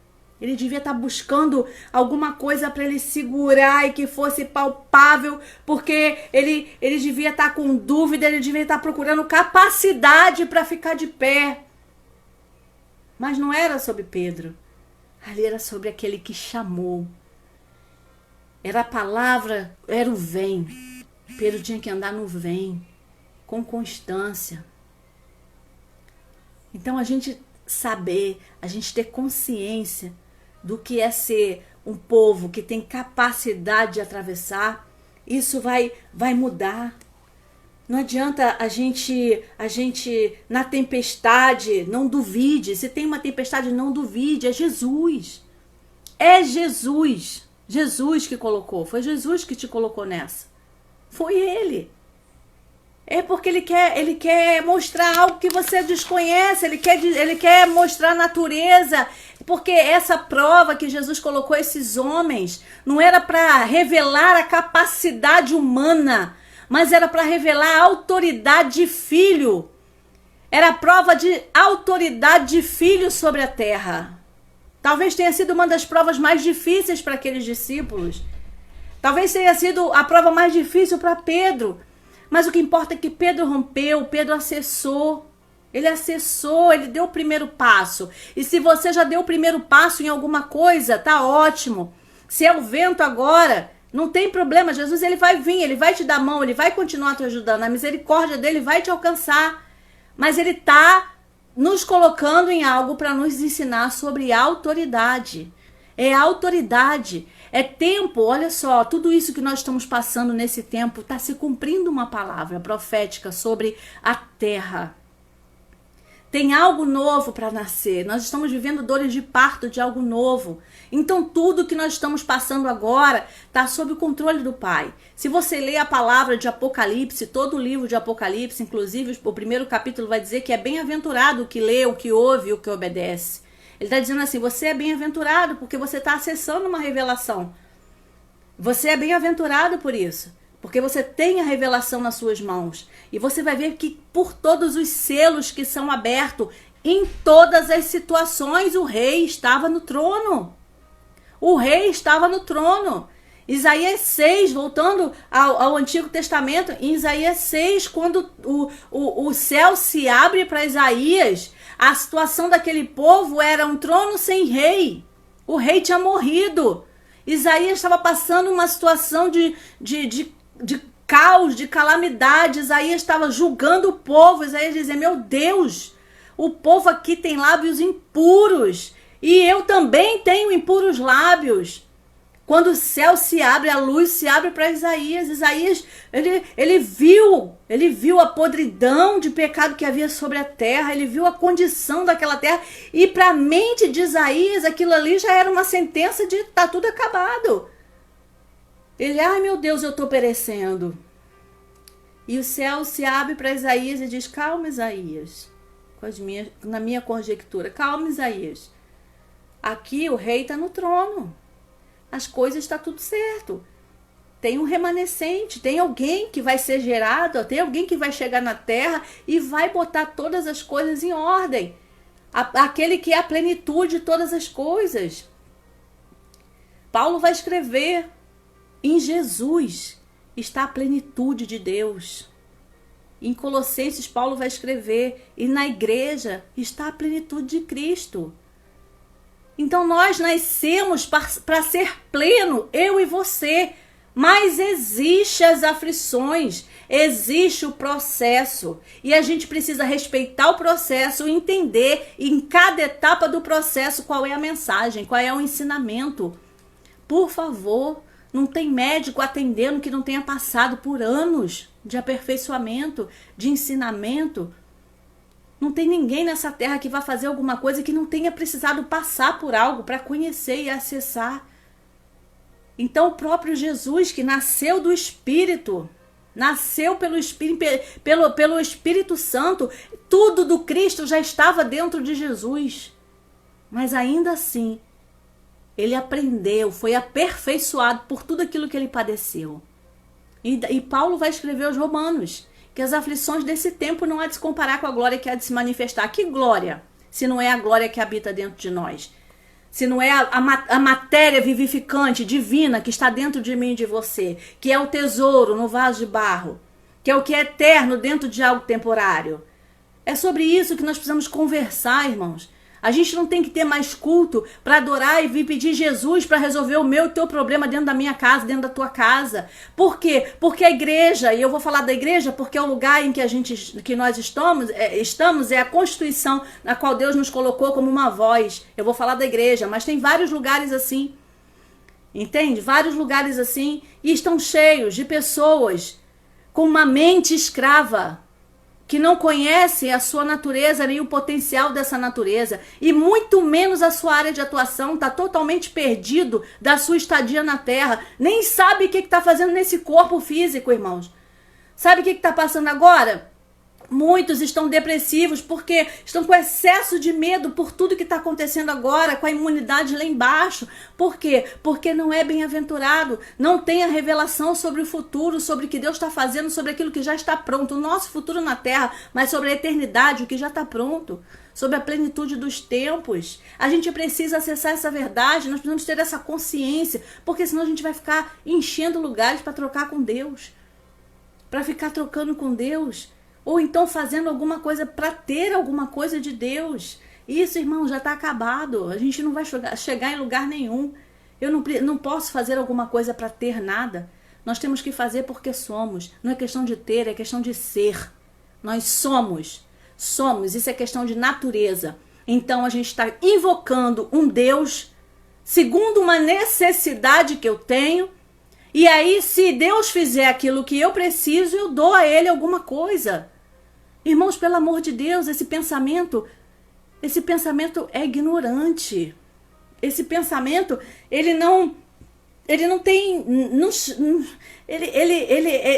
Ele devia estar buscando alguma coisa para ele segurar e que fosse palpável, porque ele devia estar com dúvida, ele devia estar procurando capacidade para ficar de pé. Mas não era sobre Pedro. Ali era sobre aquele que chamou. Era a palavra, era o vem. Pedro tinha que andar no vem, com constância. Então a gente saber, a gente ter consciência do que é ser um povo que tem capacidade de atravessar, isso vai mudar. Não adianta a gente na tempestade, não duvide. Se tem uma tempestade, não duvide. É Jesus. É Jesus. Jesus que colocou. Foi Jesus que te colocou nessa. Foi Ele. É porque ele quer mostrar algo que você desconhece. Ele quer mostrar a natureza. Porque essa prova que Jesus colocou esses homens não era para revelar a capacidade humana, mas era para revelar a autoridade de filho. Era a prova de autoridade de filho sobre a terra. Talvez tenha sido uma das provas mais difíceis para aqueles discípulos. Talvez tenha sido a prova mais difícil para Pedro. Mas o que importa é que Pedro rompeu, Pedro acessou. Ele acessou, ele deu o primeiro passo. E se você já deu o primeiro passo em alguma coisa, tá ótimo. Se é o vento agora, não tem problema. Jesus, ele vai vir, ele vai te dar a mão, ele vai continuar te ajudando. A misericórdia dele vai te alcançar. Mas ele tá nos colocando em algo para nos ensinar sobre autoridade. É autoridade. É tempo, olha só, tudo isso que nós estamos passando nesse tempo, está se cumprindo uma palavra profética sobre a terra. Tem algo novo para nascer. Nós estamos vivendo dores de parto de algo novo. Então tudo que nós estamos passando agora está sob o controle do Pai. Se você ler a palavra de Apocalipse, todo o livro de Apocalipse, inclusive o primeiro capítulo vai dizer que é bem-aventurado o que lê, o que ouve e o que obedece. Ele está dizendo assim, você é bem-aventurado porque você está acessando uma revelação. Você é bem-aventurado por isso. Porque você tem a revelação nas suas mãos. E você vai ver que por todos os selos que são abertos, em todas as situações, o rei estava no trono. O rei estava no trono. Isaías 6, voltando ao Antigo Testamento, em Isaías 6, quando o céu se abre para Isaías, a situação daquele povo era um trono sem rei. O rei tinha morrido. Isaías estava passando uma situação de caos, de calamidade. Isaías estava julgando o povo. Isaías dizia, meu Deus, o povo aqui tem lábios impuros. E eu também tenho impuros lábios. Quando o céu se abre, a luz se abre para Isaías. Isaías, ele viu a podridão de pecado que havia sobre a terra. Ele viu a condição daquela terra. E para a mente de Isaías, aquilo ali já era uma sentença de tá tudo acabado. Ele, ai meu Deus, eu estou perecendo. E o céu se abre para Isaías e diz, calma Isaías. Na minha conjectura, calma Isaías. Aqui o rei está no trono. As coisas estão tudo certo. Tem um remanescente, tem alguém que vai ser gerado, tem alguém que vai chegar na terra e vai botar todas as coisas em ordem. Aquele que é a plenitude de todas as coisas. Paulo vai escrever, em Jesus está a plenitude de Deus. Em Colossenses, Paulo vai escrever, e na igreja está a plenitude de Cristo. Então nós nascemos para ser pleno, eu e você. Mas existe as aflições, existe o processo. E a gente precisa respeitar o processo, entender em cada etapa do processo qual é a mensagem, qual é o ensinamento. Por favor, não tem médico atendendo que não tenha passado por anos de aperfeiçoamento, de ensinamento. Não tem ninguém nessa terra que vá fazer alguma coisa que não tenha precisado passar por algo para conhecer e acessar. Então o próprio Jesus, que nasceu do Espírito, nasceu pelo Espírito Santo, tudo do Cristo já estava dentro de Jesus. Mas ainda assim, ele aprendeu, foi aperfeiçoado por tudo aquilo que ele padeceu. E Paulo vai escrever aos Romanos que as aflições desse tempo não há de se comparar com a glória que há de se manifestar. Que glória, se não é a glória que habita dentro de nós? Se não é a matéria vivificante, divina, que está dentro de mim e de você, que é o tesouro no vaso de barro, que é o que é eterno dentro de algo temporário. É sobre isso que nós precisamos conversar, irmãos. A gente não tem que ter mais culto para adorar e vir pedir Jesus para resolver o meu e o teu problema dentro da minha casa, dentro da tua casa. Por quê? Porque a igreja, e eu vou falar da igreja porque é o lugar em que nós estamos é a constituição na qual Deus nos colocou como uma voz. Eu vou falar da igreja, mas tem vários lugares assim. Entende? Vários lugares assim e estão cheios de pessoas com uma mente escrava, que não conhecem a sua natureza nem o potencial dessa natureza, e muito menos a sua área de atuação, está totalmente perdido da sua estadia na Terra, nem sabe o que está fazendo nesse corpo físico, irmãos. Sabe o que está passando agora? Muitos estão depressivos porque estão com excesso de medo por tudo que está acontecendo agora, com a imunidade lá embaixo. Por quê? Porque não é bem-aventurado, não tem a revelação sobre o futuro, sobre o que Deus está fazendo, sobre aquilo que já está pronto, o nosso futuro na terra, mas sobre a eternidade, o que já está pronto, sobre a plenitude dos tempos. A gente precisa acessar essa verdade, nós precisamos ter essa consciência, porque senão a gente vai ficar enchendo lugares para trocar com Deus, para ficar trocando com Deus. Ou então fazendo alguma coisa para ter alguma coisa de Deus. Isso, irmão, já está acabado. A gente não vai chegar em lugar nenhum. Eu não posso fazer alguma coisa para ter nada. Nós temos que fazer porque somos. Não é questão de ter, é questão de ser. Nós somos. Somos. Isso é questão de natureza. Então a gente está invocando um Deus segundo uma necessidade que eu tenho. E aí, se Deus fizer aquilo que eu preciso, eu dou a Ele alguma coisa. Irmãos, pelo amor de Deus, esse pensamento é ignorante. Esse pensamento, ele não tem,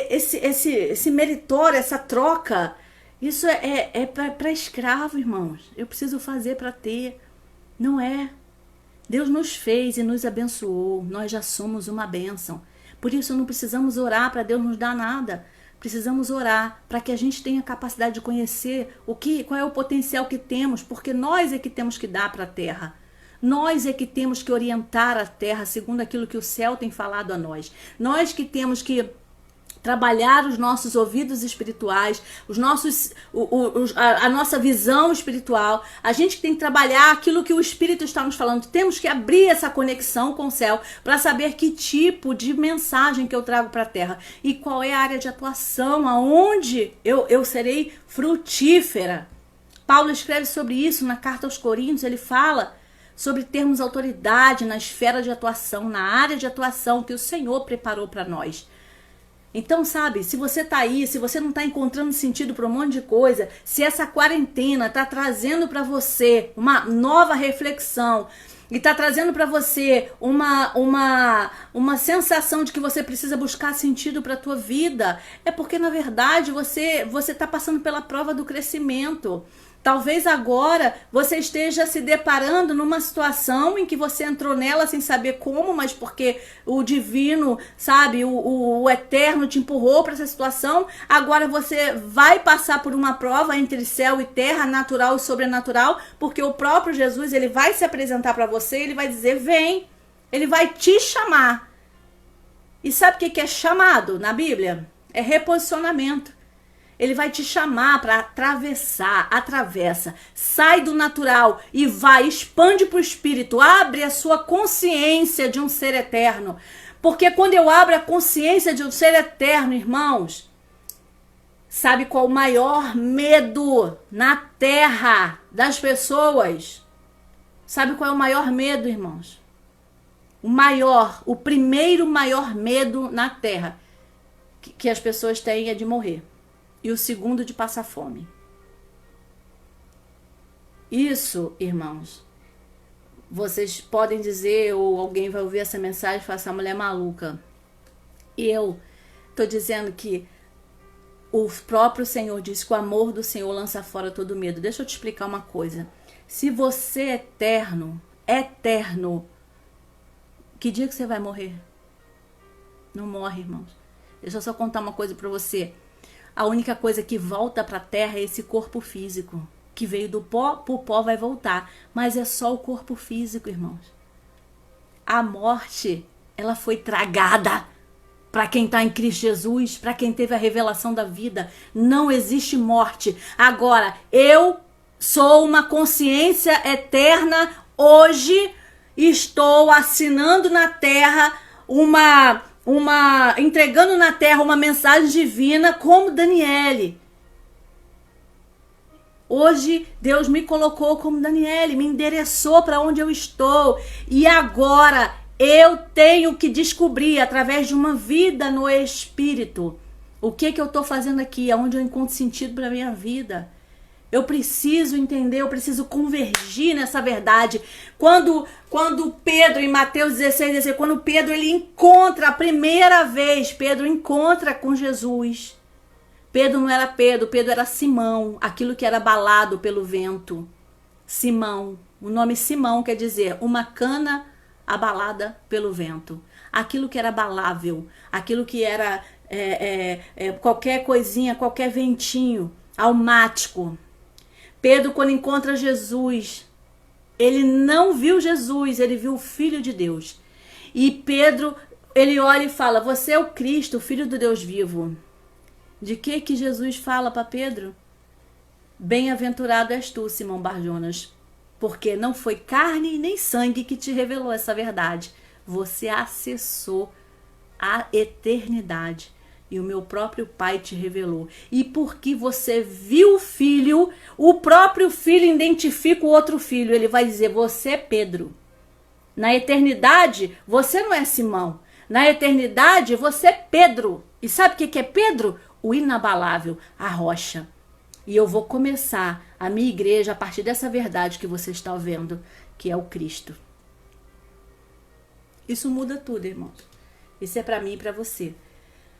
esse meritório, essa troca, isso é para escravo, irmãos. Eu preciso fazer para ter. Não é. Deus nos fez e nos abençoou. Nós já somos uma bênção. Por isso não precisamos orar para Deus nos dar nada. Precisamos orar para que a gente tenha capacidade de conhecer qual é o potencial que temos, porque nós é que temos que dar para a terra. Nós é que temos que orientar a terra segundo aquilo que o céu tem falado a nós. Nós que temos que trabalhar os nossos ouvidos espirituais, a nossa visão espiritual. A gente tem que trabalhar aquilo que o Espírito está nos falando. Temos que abrir essa conexão com o céu para saber que tipo de mensagem que eu trago para a terra e qual é a área de atuação, aonde eu serei frutífera. Paulo escreve sobre isso na carta aos Coríntios. Ele fala sobre termos autoridade na esfera de atuação, na área de atuação que o Senhor preparou para nós. Então, sabe, se você tá aí, se você não tá encontrando sentido para um monte de coisa, se essa quarentena tá trazendo para você uma nova reflexão e tá trazendo para você uma sensação de que você precisa buscar sentido para a tua vida, é porque na verdade você tá passando pela prova do crescimento. Talvez agora você esteja se deparando numa situação em que você entrou nela sem saber como, mas porque o divino, sabe, o eterno te empurrou para essa situação. Agora você vai passar por uma prova entre céu e terra, natural e sobrenatural, porque o próprio Jesus, ele vai se apresentar para você, ele vai dizer, vem, ele vai te chamar. E sabe o que é chamado na Bíblia? É reposicionamento. Ele vai te chamar para atravessar, atravessa, sai do natural e vai, expande para o espírito, abre a sua consciência de um ser eterno. Porque quando eu abro a consciência de um ser eterno, irmãos, sabe qual o maior medo na terra das pessoas? Sabe qual é o maior medo, irmãos? O primeiro maior medo na terra que as pessoas têm é de morrer. E o segundo de passar fome. Isso, irmãos, vocês podem dizer, ou alguém vai ouvir essa mensagem e falar, essa mulher é maluca. E eu tô dizendo que o próprio Senhor diz que o amor do Senhor lança fora todo medo. Deixa eu te explicar uma coisa. Se você é eterno, que dia que você vai morrer? Não morre, irmãos. Deixa eu só contar uma coisa para você. A única coisa que volta para a terra é esse corpo físico, que veio do pó, pro pó vai voltar. Mas é só o corpo físico, irmãos. A morte, ela foi tragada. Para quem está em Cristo Jesus, para quem teve a revelação da vida, não existe morte. Agora, eu sou uma consciência eterna. Hoje estou assinando na terra entregando na terra uma mensagem divina como Daniele. Hoje Deus me colocou como Daniele, me endereçou para onde eu estou. E agora eu tenho que descobrir, através de uma vida no Espírito, o que eu estou fazendo aqui, aonde eu encontro sentido para a minha vida. Eu preciso entender, eu preciso convergir nessa verdade. Quando Pedro, em Mateus 16, quando Pedro ele encontra, a primeira vez, Pedro encontra com Jesus. Pedro não era Pedro era Simão, aquilo que era abalado pelo vento. Simão, o nome Simão quer dizer uma cana abalada pelo vento. Aquilo que era abalável, aquilo que era qualquer coisinha, qualquer ventinho, almático. Pedro, quando encontra Jesus, ele não viu Jesus, ele viu o Filho de Deus. E Pedro, ele olha e fala, você é o Cristo, o Filho do Deus vivo. De que Jesus fala para Pedro? Bem-aventurado és tu, Simão Bar-Jonas, porque não foi carne nem sangue que te revelou essa verdade. Você acessou a eternidade. E o meu próprio Pai te revelou. E porque você viu o Filho, o próprio Filho identifica o outro filho. Ele vai dizer, você é Pedro. Na eternidade, você não é Simão. Na eternidade, você é Pedro. E sabe o que é Pedro? O inabalável, a rocha. E eu vou começar a minha igreja a partir dessa verdade que você está vendo, que é o Cristo. Isso muda tudo, irmão. Isso é para mim e para você.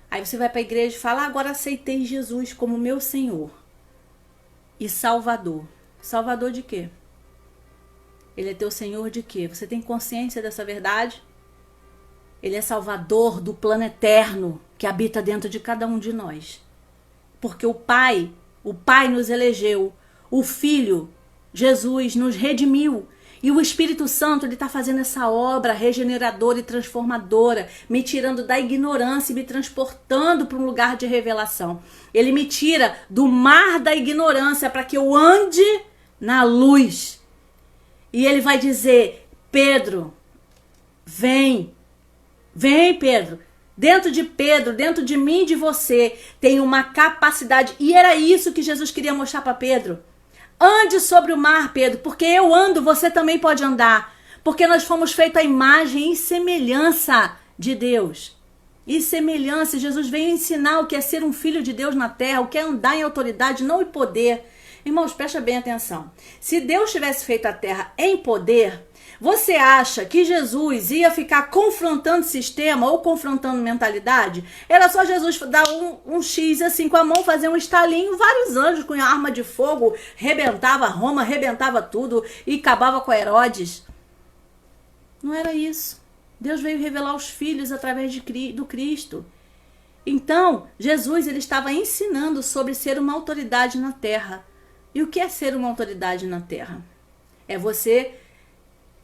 Aí você vai para a igreja e fala, agora aceitei Jesus como meu Senhor e Salvador. Salvador de quê? Ele é teu Senhor de quê? Você tem consciência dessa verdade? Ele é Salvador do plano eterno que habita dentro de cada um de nós. Porque o Pai nos elegeu, o Filho, Jesus, nos redimiu. E o Espírito Santo, ele está fazendo essa obra regeneradora e transformadora, me tirando da ignorância e me transportando para um lugar de revelação. Ele me tira do mar da ignorância para que eu ande na luz. E ele vai dizer, Pedro, vem, Pedro. Dentro de Pedro, dentro de mim e de você, tem uma capacidade. E era isso que Jesus queria mostrar para Pedro. Ande sobre o mar, Pedro, porque eu ando, você também pode andar. Porque nós fomos feitos à imagem e semelhança de Deus. E semelhança, Jesus veio ensinar o que é ser um filho de Deus na terra, o que é andar em autoridade, não em poder. Irmãos, presta bem atenção. Se Deus tivesse feito a terra em poder, você acha que Jesus ia ficar confrontando sistema ou confrontando mentalidade? Era só Jesus dar um X assim com a mão, fazer um estalinho, vários anjos com a arma de fogo, rebentava Roma, rebentava tudo e acabava com Herodes. Não era isso. Deus veio revelar os filhos através do Cristo. Então, Jesus ele estava ensinando sobre ser uma autoridade na terra. E o que é ser uma autoridade na terra? É você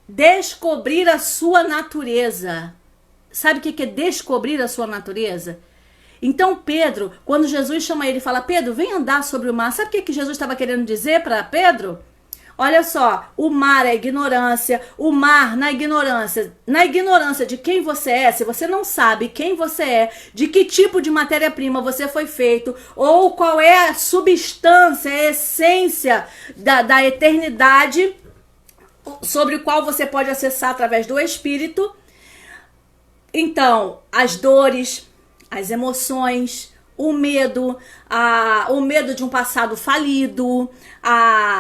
descobrir a sua natureza. Sabe o que é descobrir a sua natureza? Então Pedro, quando Jesus chama ele e fala, Pedro, vem andar sobre o mar. Sabe o que Jesus estava querendo dizer para Pedro? Olha só, o mar é ignorância, o mar na ignorância de quem você é, se você não sabe quem você é, de que tipo de matéria-prima você foi feito, ou qual é a substância, a essência da eternidade, sobre o qual você pode acessar através do Espírito. Então, as dores, as emoções, o medo de um passado falido,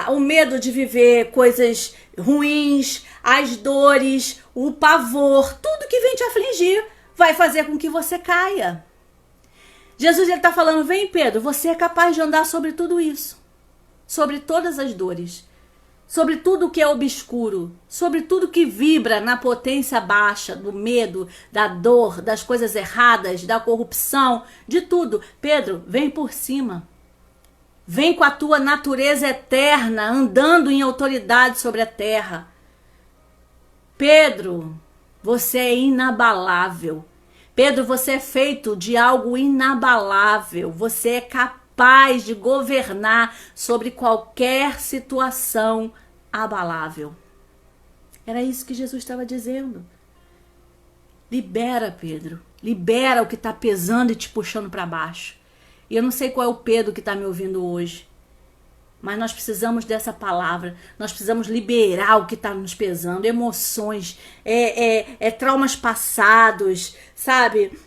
o medo de viver coisas ruins, as dores, o pavor, tudo que vem te afligir vai fazer com que você caia. Jesus está falando, vem Pedro, você é capaz de andar sobre tudo isso, sobre todas as dores, sobre tudo que é obscuro, sobre tudo que vibra na potência baixa, do medo, da dor, das coisas erradas, da corrupção, de tudo. Pedro, vem por cima. Vem com a tua natureza eterna, andando em autoridade sobre a terra. Pedro, você é inabalável. Pedro, você é feito de algo inabalável. Você é capaz de governar sobre qualquer situação abalável. Era isso que Jesus estava dizendo. Libera, Pedro. Libera o que está pesando e te puxando para baixo. E eu não sei qual é o Pedro que está me ouvindo hoje. Mas nós precisamos dessa palavra. Nós precisamos liberar o que está nos pesando. Emoções, traumas passados, sabe?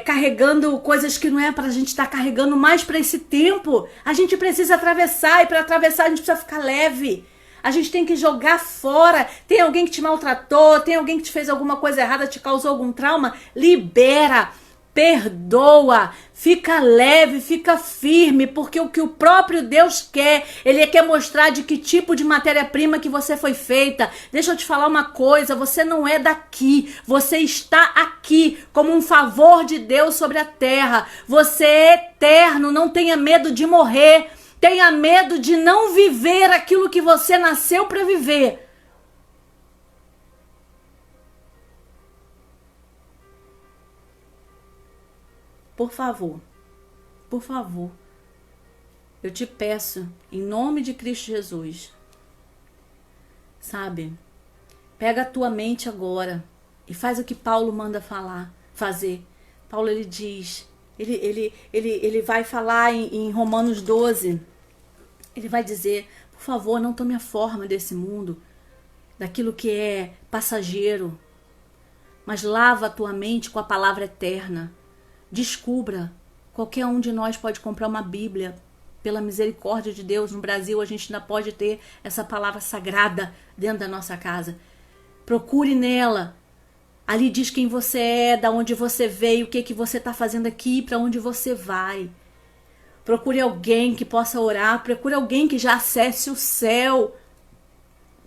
Carregando coisas que não é para a gente estar carregando mais para esse tempo. A gente precisa atravessar. E para atravessar a gente precisa ficar leve. A gente tem que jogar fora. Tem alguém que te maltratou, tem alguém que te fez alguma coisa errada, te causou algum trauma. Libera. Perdoa, fica leve, fica firme, porque o que o próprio Deus quer, Ele quer mostrar de que tipo de matéria-prima que você foi feita. Deixa eu te falar uma coisa, você não é daqui, você está aqui como um favor de Deus sobre a terra. Você é eterno, não tenha medo de morrer, tenha medo de não viver aquilo que você nasceu para viver. Por favor, eu te peço, em nome de Cristo Jesus, sabe? Pega a tua mente agora e faz o que Paulo manda fazer. Paulo, ele diz, ele vai falar em Romanos 12, ele vai dizer, por favor, não tome a forma desse mundo, daquilo que é passageiro, mas lava a tua mente com a palavra eterna. Descubra, qualquer um de nós pode comprar uma Bíblia, pela misericórdia de Deus. No Brasil a gente ainda pode ter essa palavra sagrada dentro da nossa casa. Procure nela, ali diz quem você é, da onde você veio, o que você está fazendo aqui, para onde você vai. Procure alguém que possa orar, procure alguém que já acesse o céu.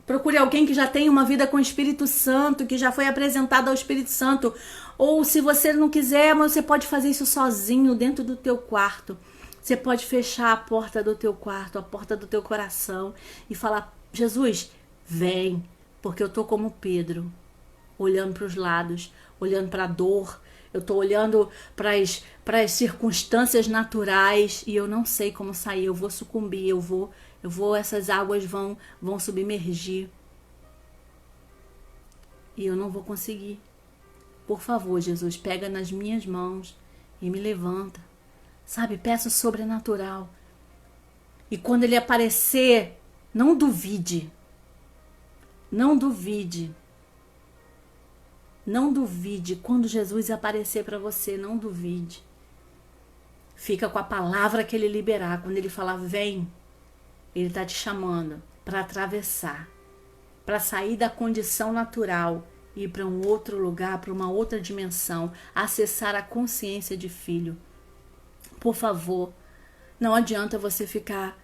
Procure alguém que já tem uma vida com o Espírito Santo, que já foi apresentado ao Espírito Santo. Ou se você não quiser, mas você pode fazer isso sozinho dentro do teu quarto. Você pode fechar a porta do teu quarto, a porta do teu coração e falar, Jesus, vem, porque eu tô como Pedro, olhando para os lados, olhando para a dor. Eu tô olhando para as circunstâncias naturais e eu não sei como sair, eu vou sucumbir, essas águas vão submergir. E eu não vou conseguir. Por favor, Jesus, pega nas minhas mãos e me levanta. Sabe, peça o sobrenatural. E quando ele aparecer, não duvide. Não duvide. Não duvide. Quando Jesus aparecer para você, não duvide. Fica com a palavra que ele liberar. Quando ele falar, vem, ele está te chamando para atravessar, para sair da condição natural e ir para um outro lugar, para uma outra dimensão, acessar a consciência de filho. Por favor, não adianta você ficar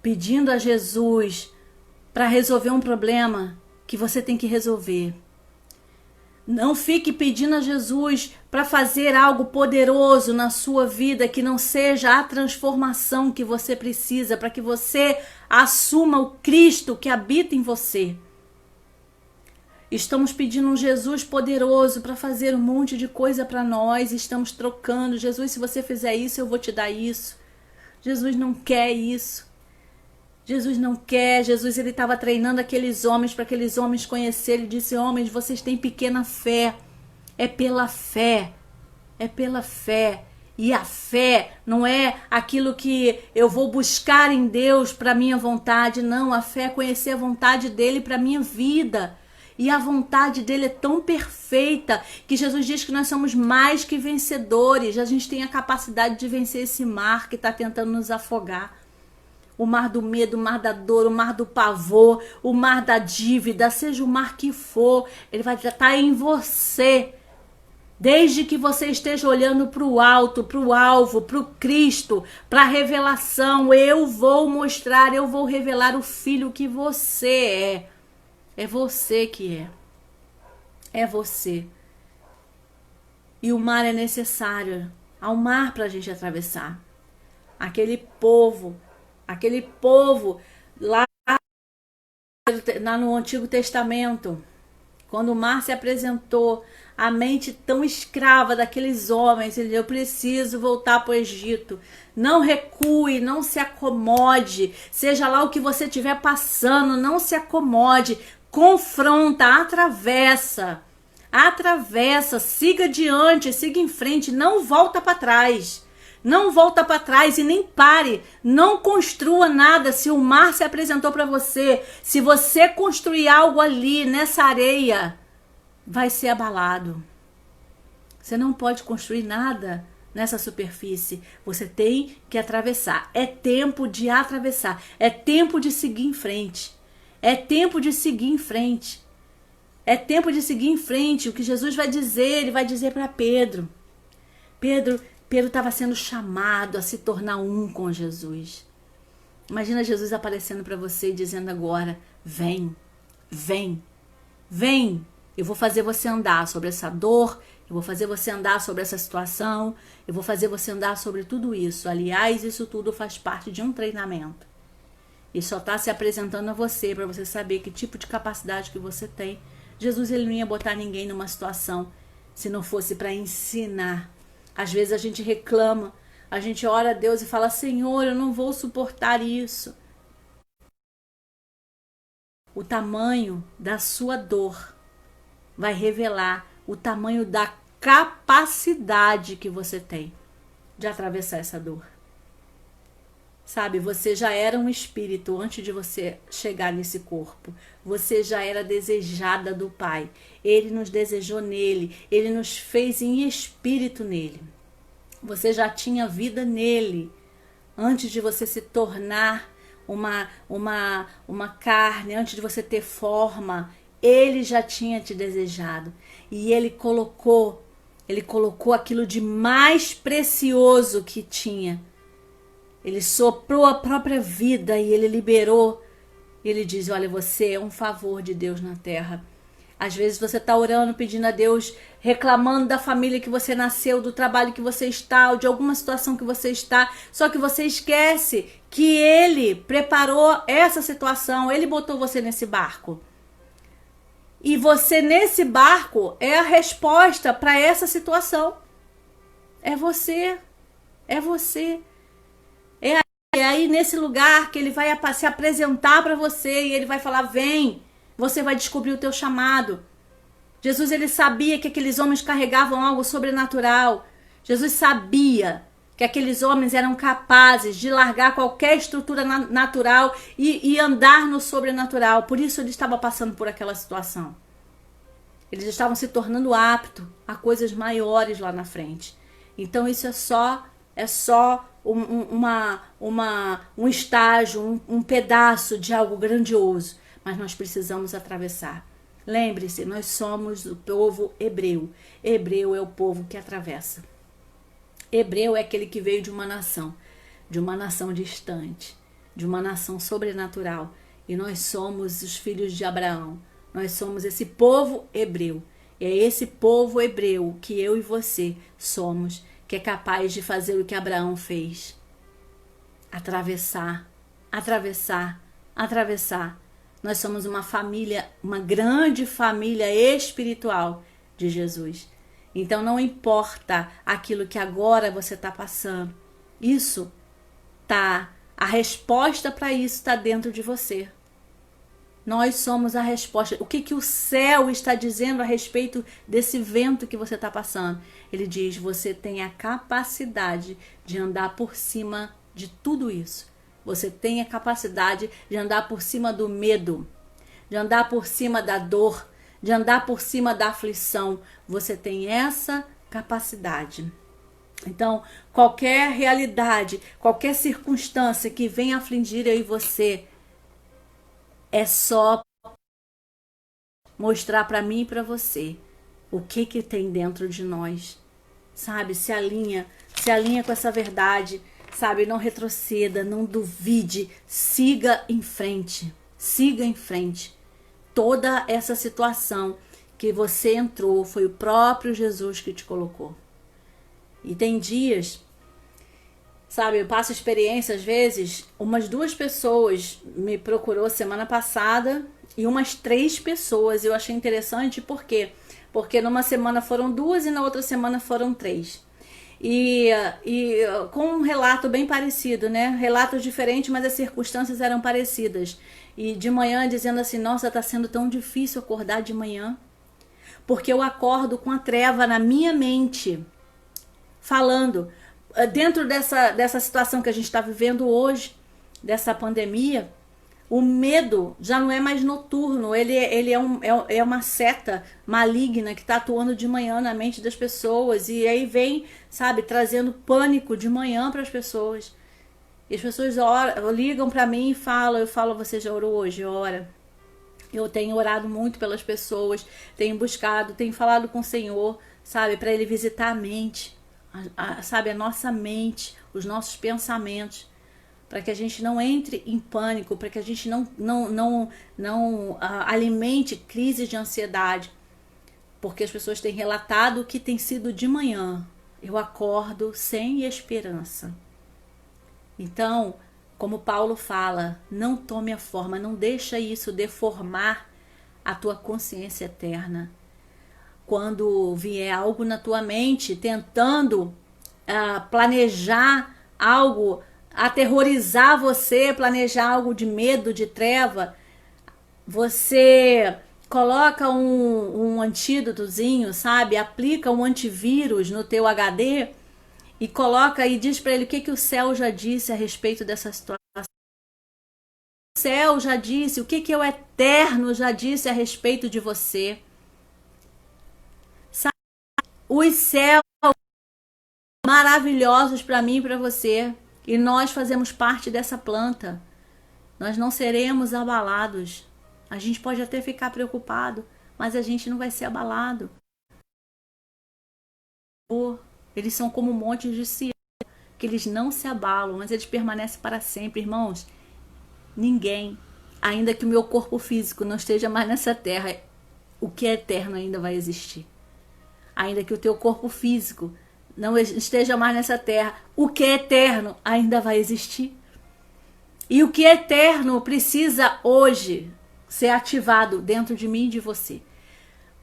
pedindo a Jesus para resolver um problema que você tem que resolver. Não fique pedindo a Jesus para fazer algo poderoso na sua vida que não seja a transformação que você precisa, para que você assuma o Cristo que habita em você. Estamos pedindo um Jesus poderoso para fazer um monte de coisa para nós, estamos trocando. Jesus, se você fizer isso, eu vou te dar isso. Jesus não quer isso. Jesus não quer. Jesus, ele estava treinando aqueles homens para aqueles homens conhecerem. Ele disse, homens, vocês têm pequena fé. É pela fé. É pela fé. E a fé não é aquilo que eu vou buscar em Deus para minha vontade. Não, a fé é conhecer a vontade dele para minha vida. E a vontade dele é tão perfeita que Jesus diz que nós somos mais que vencedores. A gente tem a capacidade de vencer esse mar que está tentando nos afogar. O mar do medo, o mar da dor, o mar do pavor, o mar da dívida, seja o mar que for, ele vai estar em você. Desde que você esteja olhando para o alto, para o alvo, para o Cristo, para a revelação, eu vou mostrar, eu vou revelar o filho que você é. É você que é. É você. E o mar é necessário. Há um mar para a gente atravessar. Aquele povo lá no Antigo Testamento, quando o mar se apresentou, a mente tão escrava daqueles homens, ele disse, eu preciso voltar para o Egito. Não recue, não se acomode, seja lá o que você estiver passando, não se acomode, confronta, atravessa, siga adiante, siga em frente, não volta para trás. Não volta para trás e nem pare. Não construa nada. Se o mar se apresentou para você, se você construir algo ali nessa areia, vai ser abalado. Você não pode construir nada nessa superfície. Você tem que atravessar. É tempo de atravessar. É tempo de seguir em frente. É tempo de seguir em frente. É tempo de seguir em frente. O que Jesus vai dizer, ele vai dizer para Pedro. Pedro estava sendo chamado a se tornar um com Jesus. Imagina Jesus aparecendo para você e dizendo agora, vem, vem, vem. Eu vou fazer você andar sobre essa dor, eu vou fazer você andar sobre essa situação, eu vou fazer você andar sobre tudo isso. Aliás, isso tudo faz parte de um treinamento. E só está se apresentando a você para você saber que tipo de capacidade que você tem. Jesus, ele não ia botar ninguém numa situação se não fosse para ensinar. Às vezes a gente reclama, a gente ora a Deus e fala, Senhor, eu não vou suportar isso. O tamanho da sua dor vai revelar o tamanho da capacidade que você tem de atravessar essa dor. Sabe, você já era um espírito antes de você chegar nesse corpo. Você já era desejada do Pai. Ele nos desejou nele. Ele nos fez em espírito nele. Você já tinha vida nele. Antes de você se tornar uma carne, antes de você ter forma, ele já tinha te desejado. E ele colocou aquilo de mais precioso que tinha. Ele soprou a própria vida e ele liberou. Ele diz, olha, você é um favor de Deus na terra. Às vezes você está orando, pedindo a Deus, reclamando da família que você nasceu, do trabalho que você está, ou de alguma situação que você está. Só que você esquece que Ele preparou essa situação, Ele botou você nesse barco. E você nesse barco é a resposta para essa situação. É você. É você. É aí nesse lugar que ele vai se apresentar para você e ele vai falar, vem, você vai descobrir o teu chamado. Jesus, ele sabia que aqueles homens carregavam algo sobrenatural. Jesus sabia que aqueles homens eram capazes de largar qualquer estrutura natural e andar no sobrenatural. Por isso ele estava passando por aquela situação. Eles estavam se tornando aptos a coisas maiores lá na frente. Então isso é só um estágio, um pedaço de algo grandioso, mas nós precisamos atravessar. Lembre-se, nós somos o povo hebreu. Hebreu é o povo que atravessa. Hebreu é aquele que veio de uma nação distante, de uma nação sobrenatural. E nós somos os filhos de Abraão. Nós somos esse povo hebreu. E é esse povo hebreu que eu e você somos, que é capaz de fazer o que Abraão fez. Atravessar. Nós somos uma família, uma grande família espiritual de Jesus. Então não importa aquilo que agora você está passando. A resposta para isso está dentro de você. Nós somos a resposta. O que o céu está dizendo a respeito desse vento que você está passando? Ele diz, você tem a capacidade de andar por cima de tudo isso. Você tem a capacidade de andar por cima do medo, de andar por cima da dor, de andar por cima da aflição. Você tem essa capacidade. Então, qualquer realidade, qualquer circunstância que venha afligir eu e você, é só mostrar para mim e para você o que tem dentro de nós, sabe? Se alinha com essa verdade, sabe? Não retroceda, não duvide, siga em frente, siga em frente. Toda essa situação que você entrou foi o próprio Jesus que te colocou. E tem dias, sabe, eu passo experiência às vezes, umas 2 pessoas me procurou semana passada e umas 3 pessoas. Eu achei interessante, por quê? Porque numa semana foram 2 e na outra semana foram 3. E com um relato bem parecido, né? Relatos diferentes, mas as circunstâncias eram parecidas. E de manhã dizendo assim, nossa, tá sendo tão difícil acordar de manhã, porque eu acordo com a treva na minha mente, falando, dentro dessa situação que a gente está vivendo hoje, dessa pandemia, o medo já não é mais noturno, ele é uma seta maligna que está atuando de manhã na mente das pessoas, e aí vem, sabe, trazendo pânico de manhã para as pessoas. E as pessoas ligam para mim e falam, eu falo, você já orou hoje? Ora. Eu tenho orado muito pelas pessoas, tenho buscado, tenho falado com o Senhor, sabe, para Ele visitar a mente, sabe, a nossa mente, os nossos pensamentos, para que a gente não entre em pânico, para que a gente não alimente crises de ansiedade, porque as pessoas têm relatado que tem sido de manhã. Eu acordo sem esperança. Então, como Paulo fala, não tome a forma, não deixa isso deformar a tua consciência eterna. Quando vier algo na tua mente, tentando planejar algo, aterrorizar você, planejar algo de medo, de treva, você coloca um antídotozinho, sabe? Aplica um antivírus no teu HD e coloca e diz para ele o que o céu já disse a respeito dessa situação. O céu já disse, o que o eterno já disse a respeito de você. Sabe? Os céus maravilhosos para mim e para você. E nós fazemos parte dessa planta. Nós não seremos abalados. A gente pode até ficar preocupado, mas a gente não vai ser abalado. Eles são como montes de Sião, que eles não se abalam, mas eles permanecem para sempre, irmãos. Ninguém, ainda que o meu corpo físico não esteja mais nessa terra, o que é eterno ainda vai existir. Ainda que o teu corpo físico não esteja mais nessa terra, o que é eterno ainda vai existir. E o que é eterno precisa hoje ser ativado dentro de mim e de você.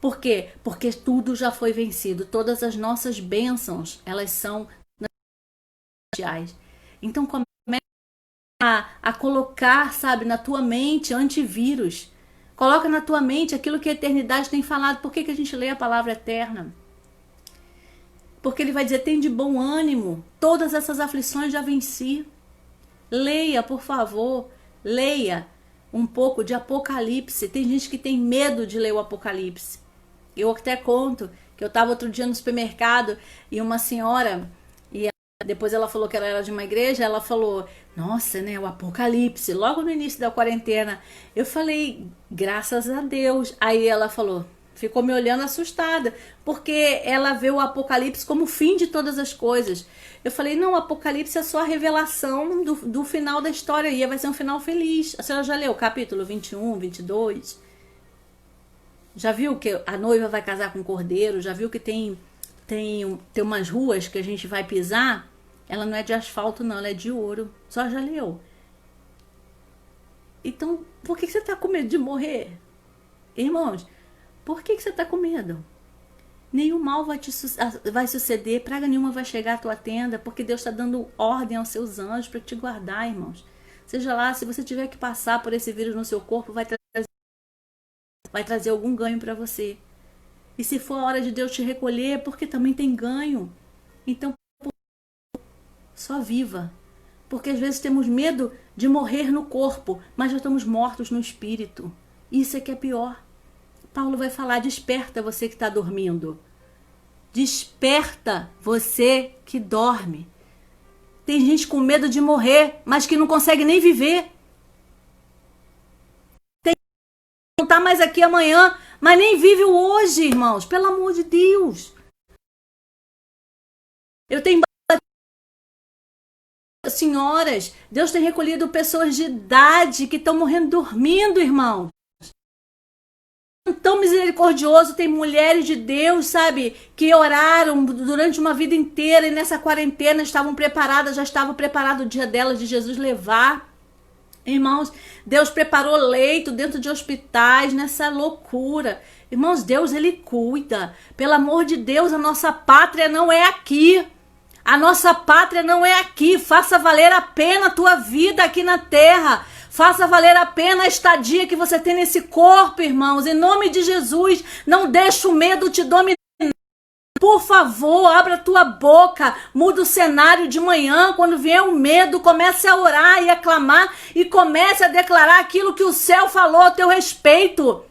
Por quê? Porque tudo já foi vencido. Todas as nossas bênçãos, elas são celestiais. Então comece a colocar, sabe, na tua mente antivírus. Coloca na tua mente aquilo que a eternidade tem falado. Por que a gente lê a palavra eterna? Porque ele vai dizer, tem de bom ânimo. Todas essas aflições já venci. Leia, por favor. Leia um pouco de Apocalipse. Tem gente que tem medo de ler o Apocalipse. Eu até conto que eu estava outro dia no supermercado e uma senhora, e depois ela falou que ela era de uma igreja, ela falou, nossa, né, o Apocalipse, logo no início da quarentena. Eu falei, graças a Deus. Aí ela falou, ficou me olhando assustada, porque ela vê o Apocalipse como o fim de todas as coisas. Eu falei, não, o Apocalipse é só a revelação do final da história, e vai ser um final feliz. A senhora já leu o capítulo 21, 22? Já viu que a noiva vai casar com o cordeiro? Já viu que tem umas ruas que a gente vai pisar? Ela não é de asfalto não, ela é de ouro. Só já leu. Então, por que você está com medo de morrer? Irmãos, por que você está com medo? Nenhum mal vai suceder, praga nenhuma vai chegar à tua tenda, porque Deus está dando ordem aos seus anjos para te guardar, irmãos. Seja lá, se você tiver que passar por esse vírus no seu corpo, vai trazer algum ganho para você. E se for a hora de Deus te recolher, é porque também tem ganho. Então, só viva. Porque às vezes temos medo de morrer no corpo, mas já estamos mortos no espírito. Isso é que é pior. Paulo vai falar, desperta você que está dormindo. Desperta você que dorme. Tem gente com medo de morrer, mas que não consegue nem viver. Tem gente que não está mais aqui amanhã, mas nem vive o hoje, irmãos, pelo amor de Deus. Eu tenho senhoras, Deus tem recolhido pessoas de idade que estão morrendo dormindo, irmão. Tão misericordioso, tem mulheres de Deus, sabe, que oraram durante uma vida inteira e nessa quarentena estavam preparadas, já estava preparado o dia delas de Jesus levar. Irmãos, Deus preparou leito dentro de hospitais, nessa loucura. Irmãos, Deus, Ele cuida. Pelo amor de Deus, a nossa pátria não é aqui. A nossa pátria não é aqui. Faça valer a pena a tua vida aqui na terra. Faça valer a pena a estadia que você tem nesse corpo, irmãos. Em nome de Jesus, não deixe o medo te dominar. Por favor, abra a tua boca, muda o cenário de manhã, quando vier o medo, comece a orar e a clamar e comece a declarar aquilo que o céu falou a teu respeito.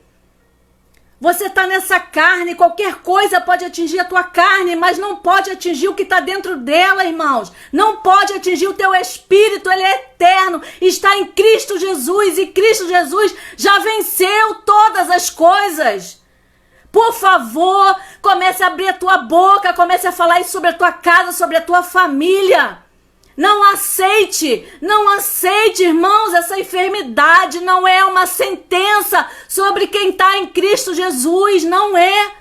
Você está nessa carne, qualquer coisa pode atingir a tua carne, mas não pode atingir o que está dentro dela, irmãos. Não pode atingir o teu espírito, ele é eterno, está em Cristo Jesus e Cristo Jesus já venceu todas as coisas. Por favor, comece a abrir a tua boca, comece a falar isso sobre a tua casa, sobre a tua família. Não aceite, irmãos, essa enfermidade não é uma sentença sobre quem está em Cristo Jesus, não é.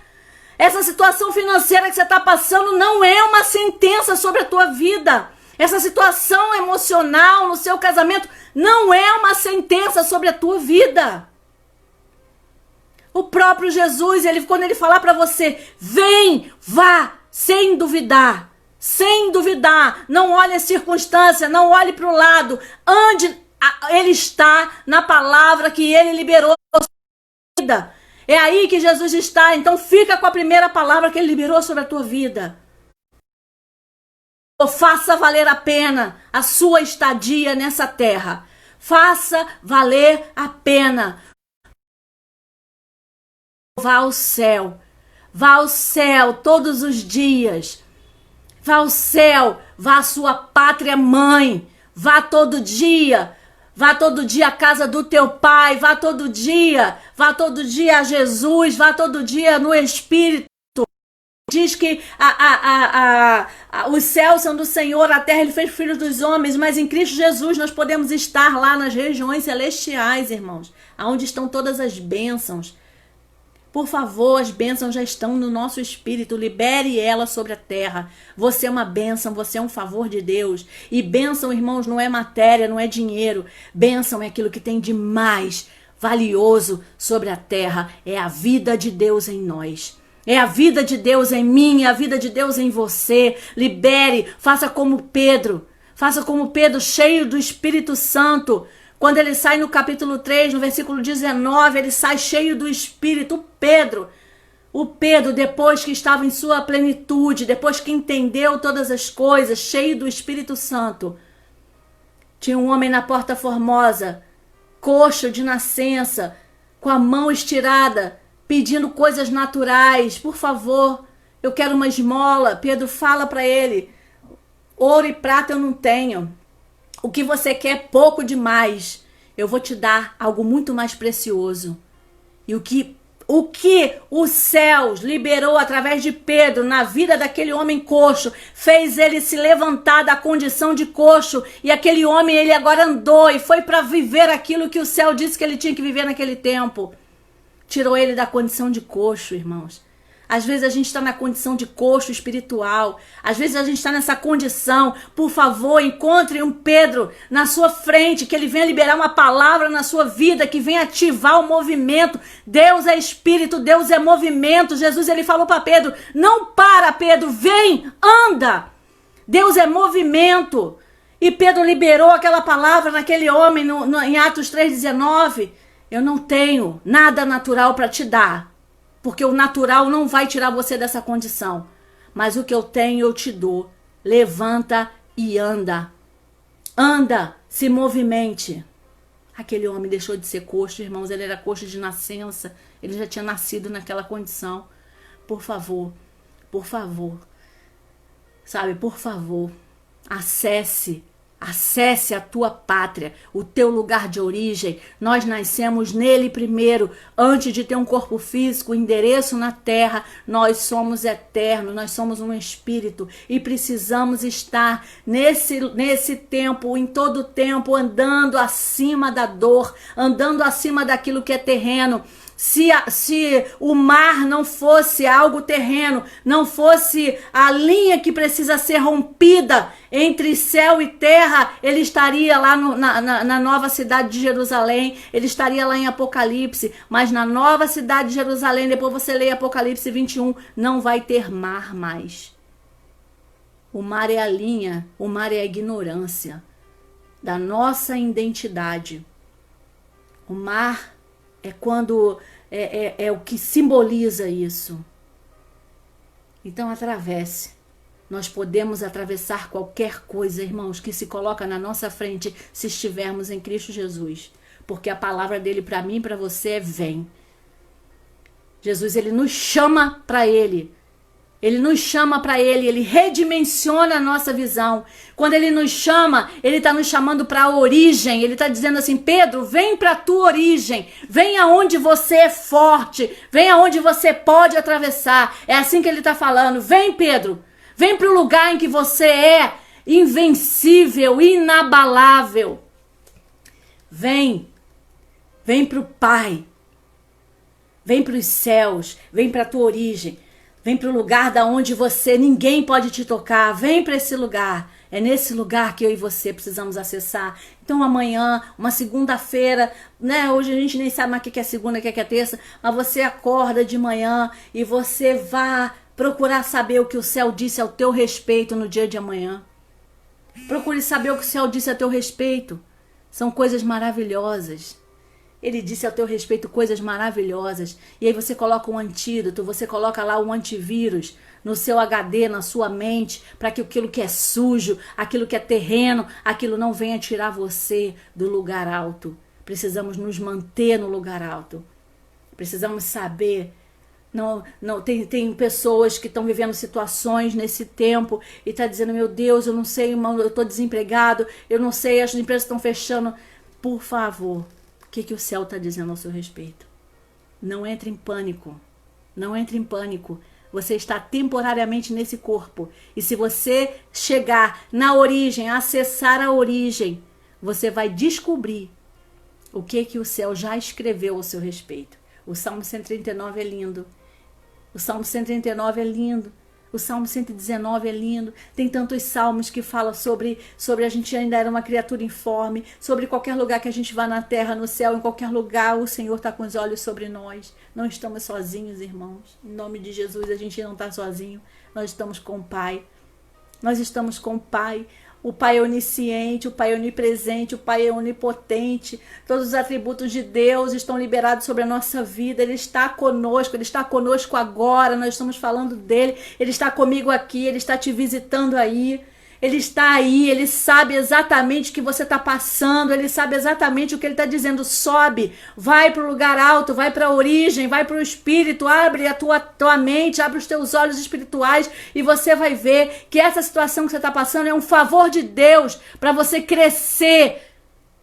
Essa situação financeira que você está passando não é uma sentença sobre a tua vida. Essa situação emocional no seu casamento não é uma sentença sobre a tua vida. O próprio Jesus, quando ele falar para você, vem, vá, sem duvidar, não olhe a circunstância, não olhe para o lado, ande, ele está na palavra que ele liberou na sua vida. É aí que Jesus está, então fica com a primeira palavra que ele liberou sobre a tua vida. Faça valer a pena a sua estadia nessa terra. Faça valer a pena. Vá ao céu todos os dias. Vá ao céu, vá à sua pátria mãe. Vá todo dia à casa do teu pai. Vá todo dia a Jesus. Vá todo dia no Espírito. Diz que os céus são do Senhor, a terra ele fez filhos dos homens, mas em Cristo Jesus nós podemos estar lá nas regiões celestiais, irmãos, aonde estão todas as bênçãos. Por favor, as bênçãos já estão no nosso espírito, libere elas sobre a terra. Você é uma bênção, você é um favor de Deus. E bênção, irmãos, não é matéria, não é dinheiro. Bênção é aquilo que tem de mais valioso sobre a terra. É a vida de Deus em nós. É a vida de Deus em mim, é a vida de Deus em você. Libere, faça como Pedro, cheio do Espírito Santo. Quando ele sai no capítulo 3, no versículo 19, ele sai cheio do Espírito. O Pedro, depois que estava em sua plenitude, depois que entendeu todas as coisas, cheio do Espírito Santo. Tinha um homem na Porta Formosa, coxo de nascença, com a mão estirada, pedindo coisas naturais. Por favor, eu quero uma esmola. Pedro fala para ele, ouro e prata eu não tenho. O que você quer é pouco demais. Eu vou te dar algo muito mais precioso. E o que os céus liberou através de Pedro na vida daquele homem coxo, fez ele se levantar da condição de coxo. E aquele homem, ele agora andou e foi para viver aquilo que o céu disse que ele tinha que viver naquele tempo. Tirou ele da condição de coxo, irmãos. Às vezes a gente está na condição de coxo espiritual. Às vezes a gente está nessa condição. Por favor, encontre um Pedro na sua frente, que ele venha liberar uma palavra na sua vida, que venha ativar o movimento. Deus é espírito, Deus é movimento. Jesus, ele falou para Pedro, não para, Pedro, vem, anda. Deus é movimento. E Pedro liberou aquela palavra naquele homem em Atos 3,19. Eu não tenho nada natural para te dar. Porque o natural não vai tirar você dessa condição. Mas o que eu tenho, eu te dou. Levanta e anda. Anda, se movimente. Aquele homem deixou de ser coxo, irmãos. Ele era coxo de nascença. Ele já tinha nascido naquela condição. Por favor. Sabe, por favor. Acesse Acesse a tua pátria, o teu lugar de origem. Nós nascemos nele primeiro, antes de ter um corpo físico, endereço na terra. Nós somos eternos, nós somos um espírito e precisamos estar nesse tempo, em todo tempo, andando acima da dor, andando acima daquilo que é terreno. Se o mar não fosse algo terreno, não fosse a linha que precisa ser rompida entre céu e terra, ele estaria lá na nova cidade de Jerusalém, ele estaria lá em Apocalipse, mas na nova cidade de Jerusalém, depois você lê Apocalipse 21, não vai ter mar mais. O mar é a linha, o mar é a ignorância da nossa identidade. O mar é quando é o que simboliza isso. Então atravesse. Nós podemos atravessar qualquer coisa, irmãos, que se coloca na nossa frente se estivermos em Cristo Jesus. Porque a palavra dele para mim e para você é vem. Jesus, ele nos chama para ele. Ele nos chama para ele redimensiona a nossa visão. Quando ele nos chama, ele está nos chamando para a origem. Ele está dizendo assim, Pedro, vem para a tua origem. Vem aonde você é forte. Vem aonde você pode atravessar. É assim que ele está falando. Vem, Pedro. Vem para o lugar em que você é invencível, inabalável. Vem. Vem para o Pai. Vem para os céus. Vem para a tua origem. Vem para o lugar da onde ninguém pode te tocar. Vem para esse lugar. É nesse lugar que eu e você precisamos acessar. Então amanhã, uma segunda-feira, né? Hoje a gente nem sabe mais o que é segunda, o que é terça. Mas você acorda de manhã e você vai procurar saber o que o céu disse ao teu respeito no dia de amanhã. Procure saber o que o céu disse a teu respeito. São coisas maravilhosas. Ele disse ao teu respeito coisas maravilhosas. E aí você coloca um antídoto, você coloca lá um antivírus no seu HD, na sua mente, para que aquilo que é sujo, aquilo que é terreno, aquilo não venha tirar você do lugar alto. Precisamos nos manter no lugar alto. Precisamos saber. Tem pessoas que estão vivendo situações nesse tempo e tá dizendo, meu Deus, eu não sei, irmão, eu estou desempregado, eu não sei, as empresas estão fechando. Por favor. O que o céu está dizendo ao seu respeito? Não entre em pânico. Não entre em pânico. Você está temporariamente nesse corpo. E se você chegar na origem, acessar a origem, você vai descobrir o que o céu já escreveu ao seu respeito. O Salmo 139 é lindo. O Salmo 139 é lindo. O Salmo 119 é lindo. Tem tantos salmos que falam sobre a gente ainda era uma criatura informe, sobre qualquer lugar que a gente vá na terra, no céu, em qualquer lugar, o Senhor está com os olhos sobre nós. Não estamos sozinhos, irmãos. Em nome de Jesus, a gente não está sozinho. Nós estamos com o Pai. Nós estamos com o Pai. O Pai é onisciente, o Pai é onipresente, o Pai é onipotente. Todos os atributos de Deus estão liberados sobre a nossa vida. Ele está conosco agora. Nós estamos falando dele. Ele está comigo aqui, ele está te visitando aí. Ele está aí, ele sabe exatamente o que você está passando, ele sabe exatamente o que ele está dizendo. Sobe, vai para o lugar alto, vai para a origem, vai para o espírito, abre a tua mente, abre os teus olhos espirituais e você vai ver que essa situação que você está passando é um favor de Deus para você crescer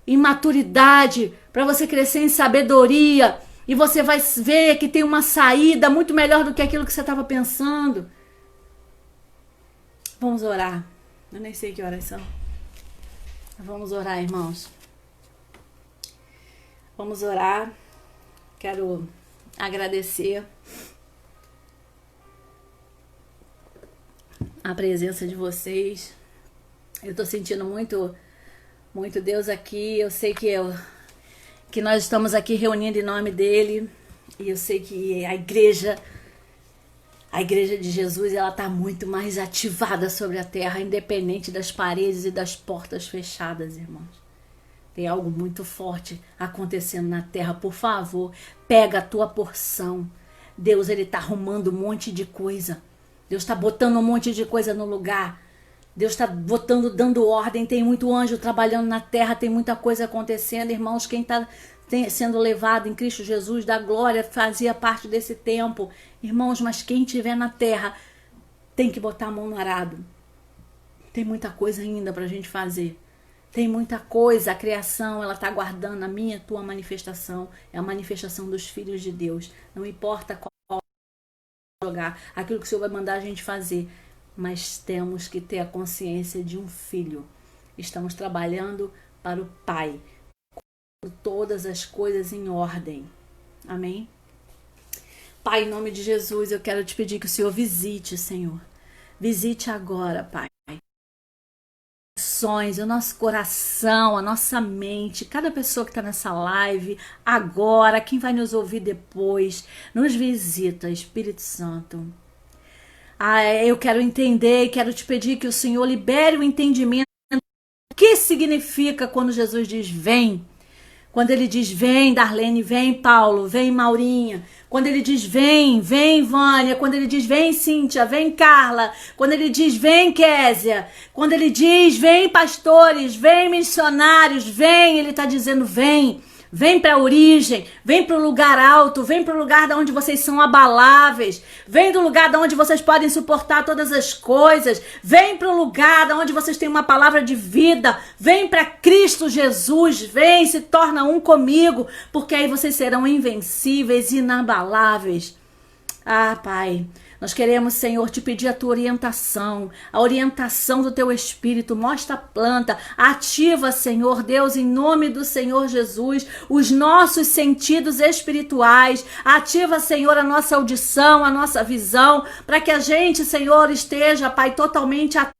em maturidade, para você crescer em sabedoria e você vai ver que tem uma saída muito melhor do que aquilo que você estava pensando. Vamos orar. Eu nem sei que horas são. Vamos orar, irmãos. Vamos orar. Quero agradecer a presença de vocês. Eu tô sentindo muito Deus aqui. Eu sei que nós estamos aqui reunindo em nome dele. E eu sei que a igreja de Jesus, ela está muito mais ativada sobre a terra, independente das paredes e das portas fechadas, irmãos. Tem algo muito forte acontecendo na terra. Por favor, pega a tua porção. Deus, ele está arrumando um monte de coisa. Deus está botando um monte de coisa no lugar. Deus está dando ordem. Tem muito anjo trabalhando na terra, tem muita coisa acontecendo. Irmãos, quem está sendo levado em Cristo Jesus da glória fazia parte desse tempo. Irmãos, mas quem estiver na terra tem que botar a mão no arado. Tem muita coisa ainda para a gente fazer. Tem muita coisa, a criação, ela está aguardando a minha, a tua manifestação. É a manifestação dos filhos de Deus. Não importa qual lugar, aquilo que o Senhor vai mandar a gente fazer. Mas temos que ter a consciência de um filho. Estamos trabalhando para o Pai. Com todas as coisas em ordem. Amém? Pai, em nome de Jesus, eu quero te pedir que o Senhor visite, Senhor. Visite agora, Pai. O nosso coração, a nossa mente, cada pessoa que está nessa live, agora, quem vai nos ouvir depois, nos visita, Espírito Santo. Eu quero entender e quero te pedir que o Senhor libere o entendimento do que significa quando Jesus diz vem. Quando ele diz vem, Darlene, vem, Paulo, vem, Maurinha. Quando ele diz vem, vem, Vânia. Quando ele diz vem, Cíntia, vem, Carla. Quando ele diz vem, Késia. Quando ele diz vem, pastores, vem, missionários, vem. Ele está dizendo vem. Vem para a origem, vem para o lugar alto, vem para o lugar de onde vocês são abaláveis, vem do lugar de onde vocês podem suportar todas as coisas, vem para o lugar de onde vocês têm uma palavra de vida, vem para Cristo Jesus, vem, se torna um comigo, porque aí vocês serão invencíveis, inabaláveis. Ah, Pai, nós queremos, Senhor, te pedir a tua orientação, a orientação do teu Espírito. Mostra a planta, ativa, Senhor Deus, em nome do Senhor Jesus, os nossos sentidos espirituais. Ativa, Senhor, a nossa audição, a nossa visão, para que a gente, Senhor, esteja, Pai, totalmente atento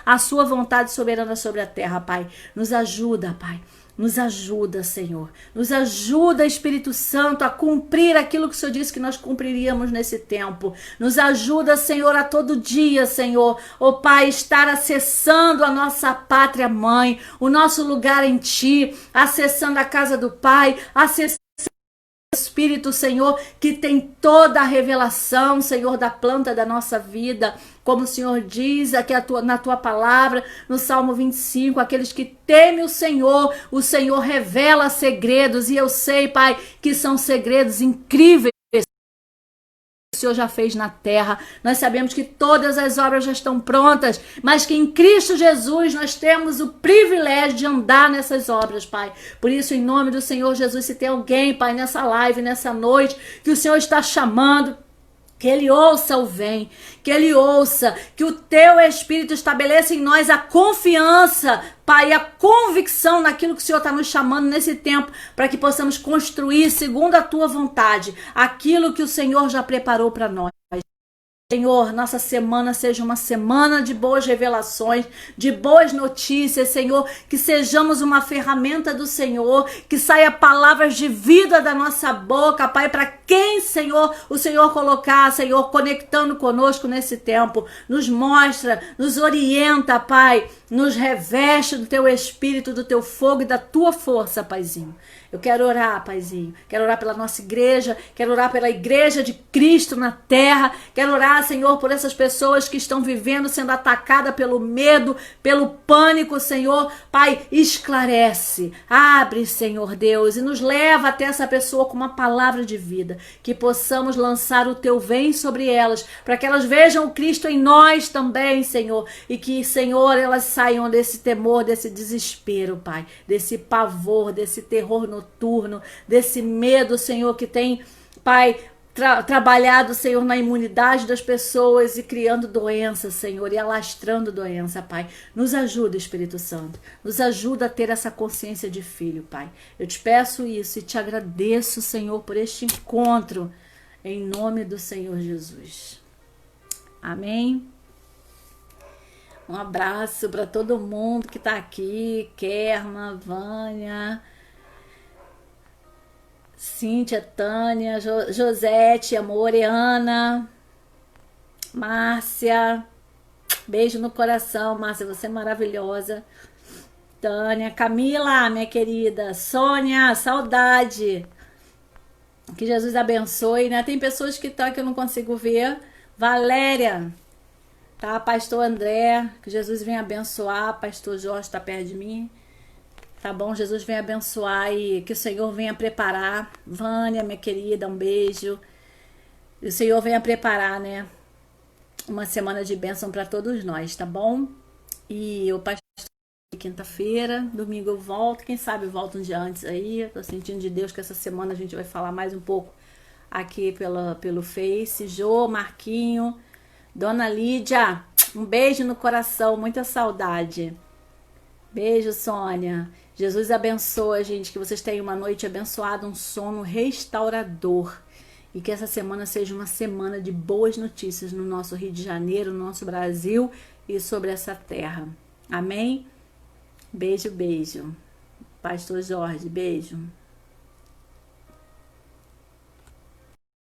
à sua vontade soberana sobre a terra, Pai. Nos ajuda, Pai. Nos ajuda, Senhor. Nos ajuda, Espírito Santo, a cumprir aquilo que o Senhor disse que nós cumpriríamos nesse tempo. Nos ajuda, Senhor, a todo dia, Senhor. Ó Pai, estar acessando a nossa pátria mãe, o nosso lugar em Ti, acessando a casa do Pai, acessando Espírito, Senhor, que tem toda a revelação, Senhor, da planta da nossa vida, como o Senhor diz aqui na tua palavra, no Salmo 25, aqueles que temem o Senhor revela segredos, e eu sei, Pai, que são segredos incríveis que o Senhor já fez na terra. Nós sabemos que todas as obras já estão prontas, mas que em Cristo Jesus nós temos o privilégio de andar nessas obras, Pai. Por isso, em nome do Senhor Jesus, se tem alguém, Pai, nessa live, nessa noite, que o Senhor está chamando, que ele ouça o vem, que ele ouça, que o teu Espírito estabeleça em nós a confiança, Pai, a convicção naquilo que o Senhor está nos chamando nesse tempo, para que possamos construir segundo a tua vontade, aquilo que o Senhor já preparou para nós. Senhor, nossa semana seja uma semana de boas revelações, de boas notícias, Senhor, que sejamos uma ferramenta do Senhor, que saia palavras de vida da nossa boca, Pai, para quem, Senhor, o Senhor colocar, Senhor, conectando conosco nesse tempo, nos mostra, nos orienta, Pai, nos reveste do teu Espírito, do teu fogo e da tua força, Paizinho. Eu quero orar, Paizinho, quero orar pela nossa igreja, quero orar pela igreja de Cristo na terra, quero orar, Senhor, por essas pessoas que estão vivendo, sendo atacadas pelo medo, pelo pânico, Senhor. Pai, esclarece, abre, Senhor Deus, e nos leva até essa pessoa com uma palavra de vida, que possamos lançar o teu vem sobre elas, para que elas vejam o Cristo em nós também, Senhor, e que, Senhor, elas saiam desse temor, desse desespero, Pai, desse pavor, desse terror noturno, desse medo, Senhor, que tem, Pai, trabalhado, Senhor, na imunidade das pessoas e criando doença, Senhor, e alastrando doença, Pai. Nos ajuda, Espírito Santo. Nos ajuda a ter essa consciência de filho, Pai. Eu te peço isso e te agradeço, Senhor, por este encontro, em nome do Senhor Jesus. Amém. Um abraço para todo mundo que está aqui, Kerma, Vânia, Cíntia, Tânia, Josete, amor, Ana, Márcia, beijo no coração, Márcia, você é maravilhosa. Tânia, Camila, minha querida, Sônia, saudade. Que Jesus abençoe, né? Tem pessoas que estão que eu não consigo ver. Valéria, tá? Pastor André, que Jesus venha abençoar. Pastor Jorge está perto de mim. Tá bom? Jesus venha abençoar e que o Senhor venha preparar. Vânia, minha querida, um beijo. E o Senhor venha preparar, né? Uma semana de bênção para todos nós, tá bom? E o pastor quinta-feira. Domingo eu volto. Quem sabe eu volto um dia antes aí. Eu tô sentindo de Deus que essa semana a gente vai falar mais um pouco aqui pelo Face. Jô, Marquinho, Dona Lídia, um beijo no coração, muita saudade. Beijo, Sônia. Jesus abençoa, gente, que vocês tenham uma noite abençoada, um sono restaurador. E que essa semana seja uma semana de boas notícias no nosso Rio de Janeiro, no nosso Brasil e sobre essa terra. Amém? Beijo, beijo. Pastor Jorge, beijo.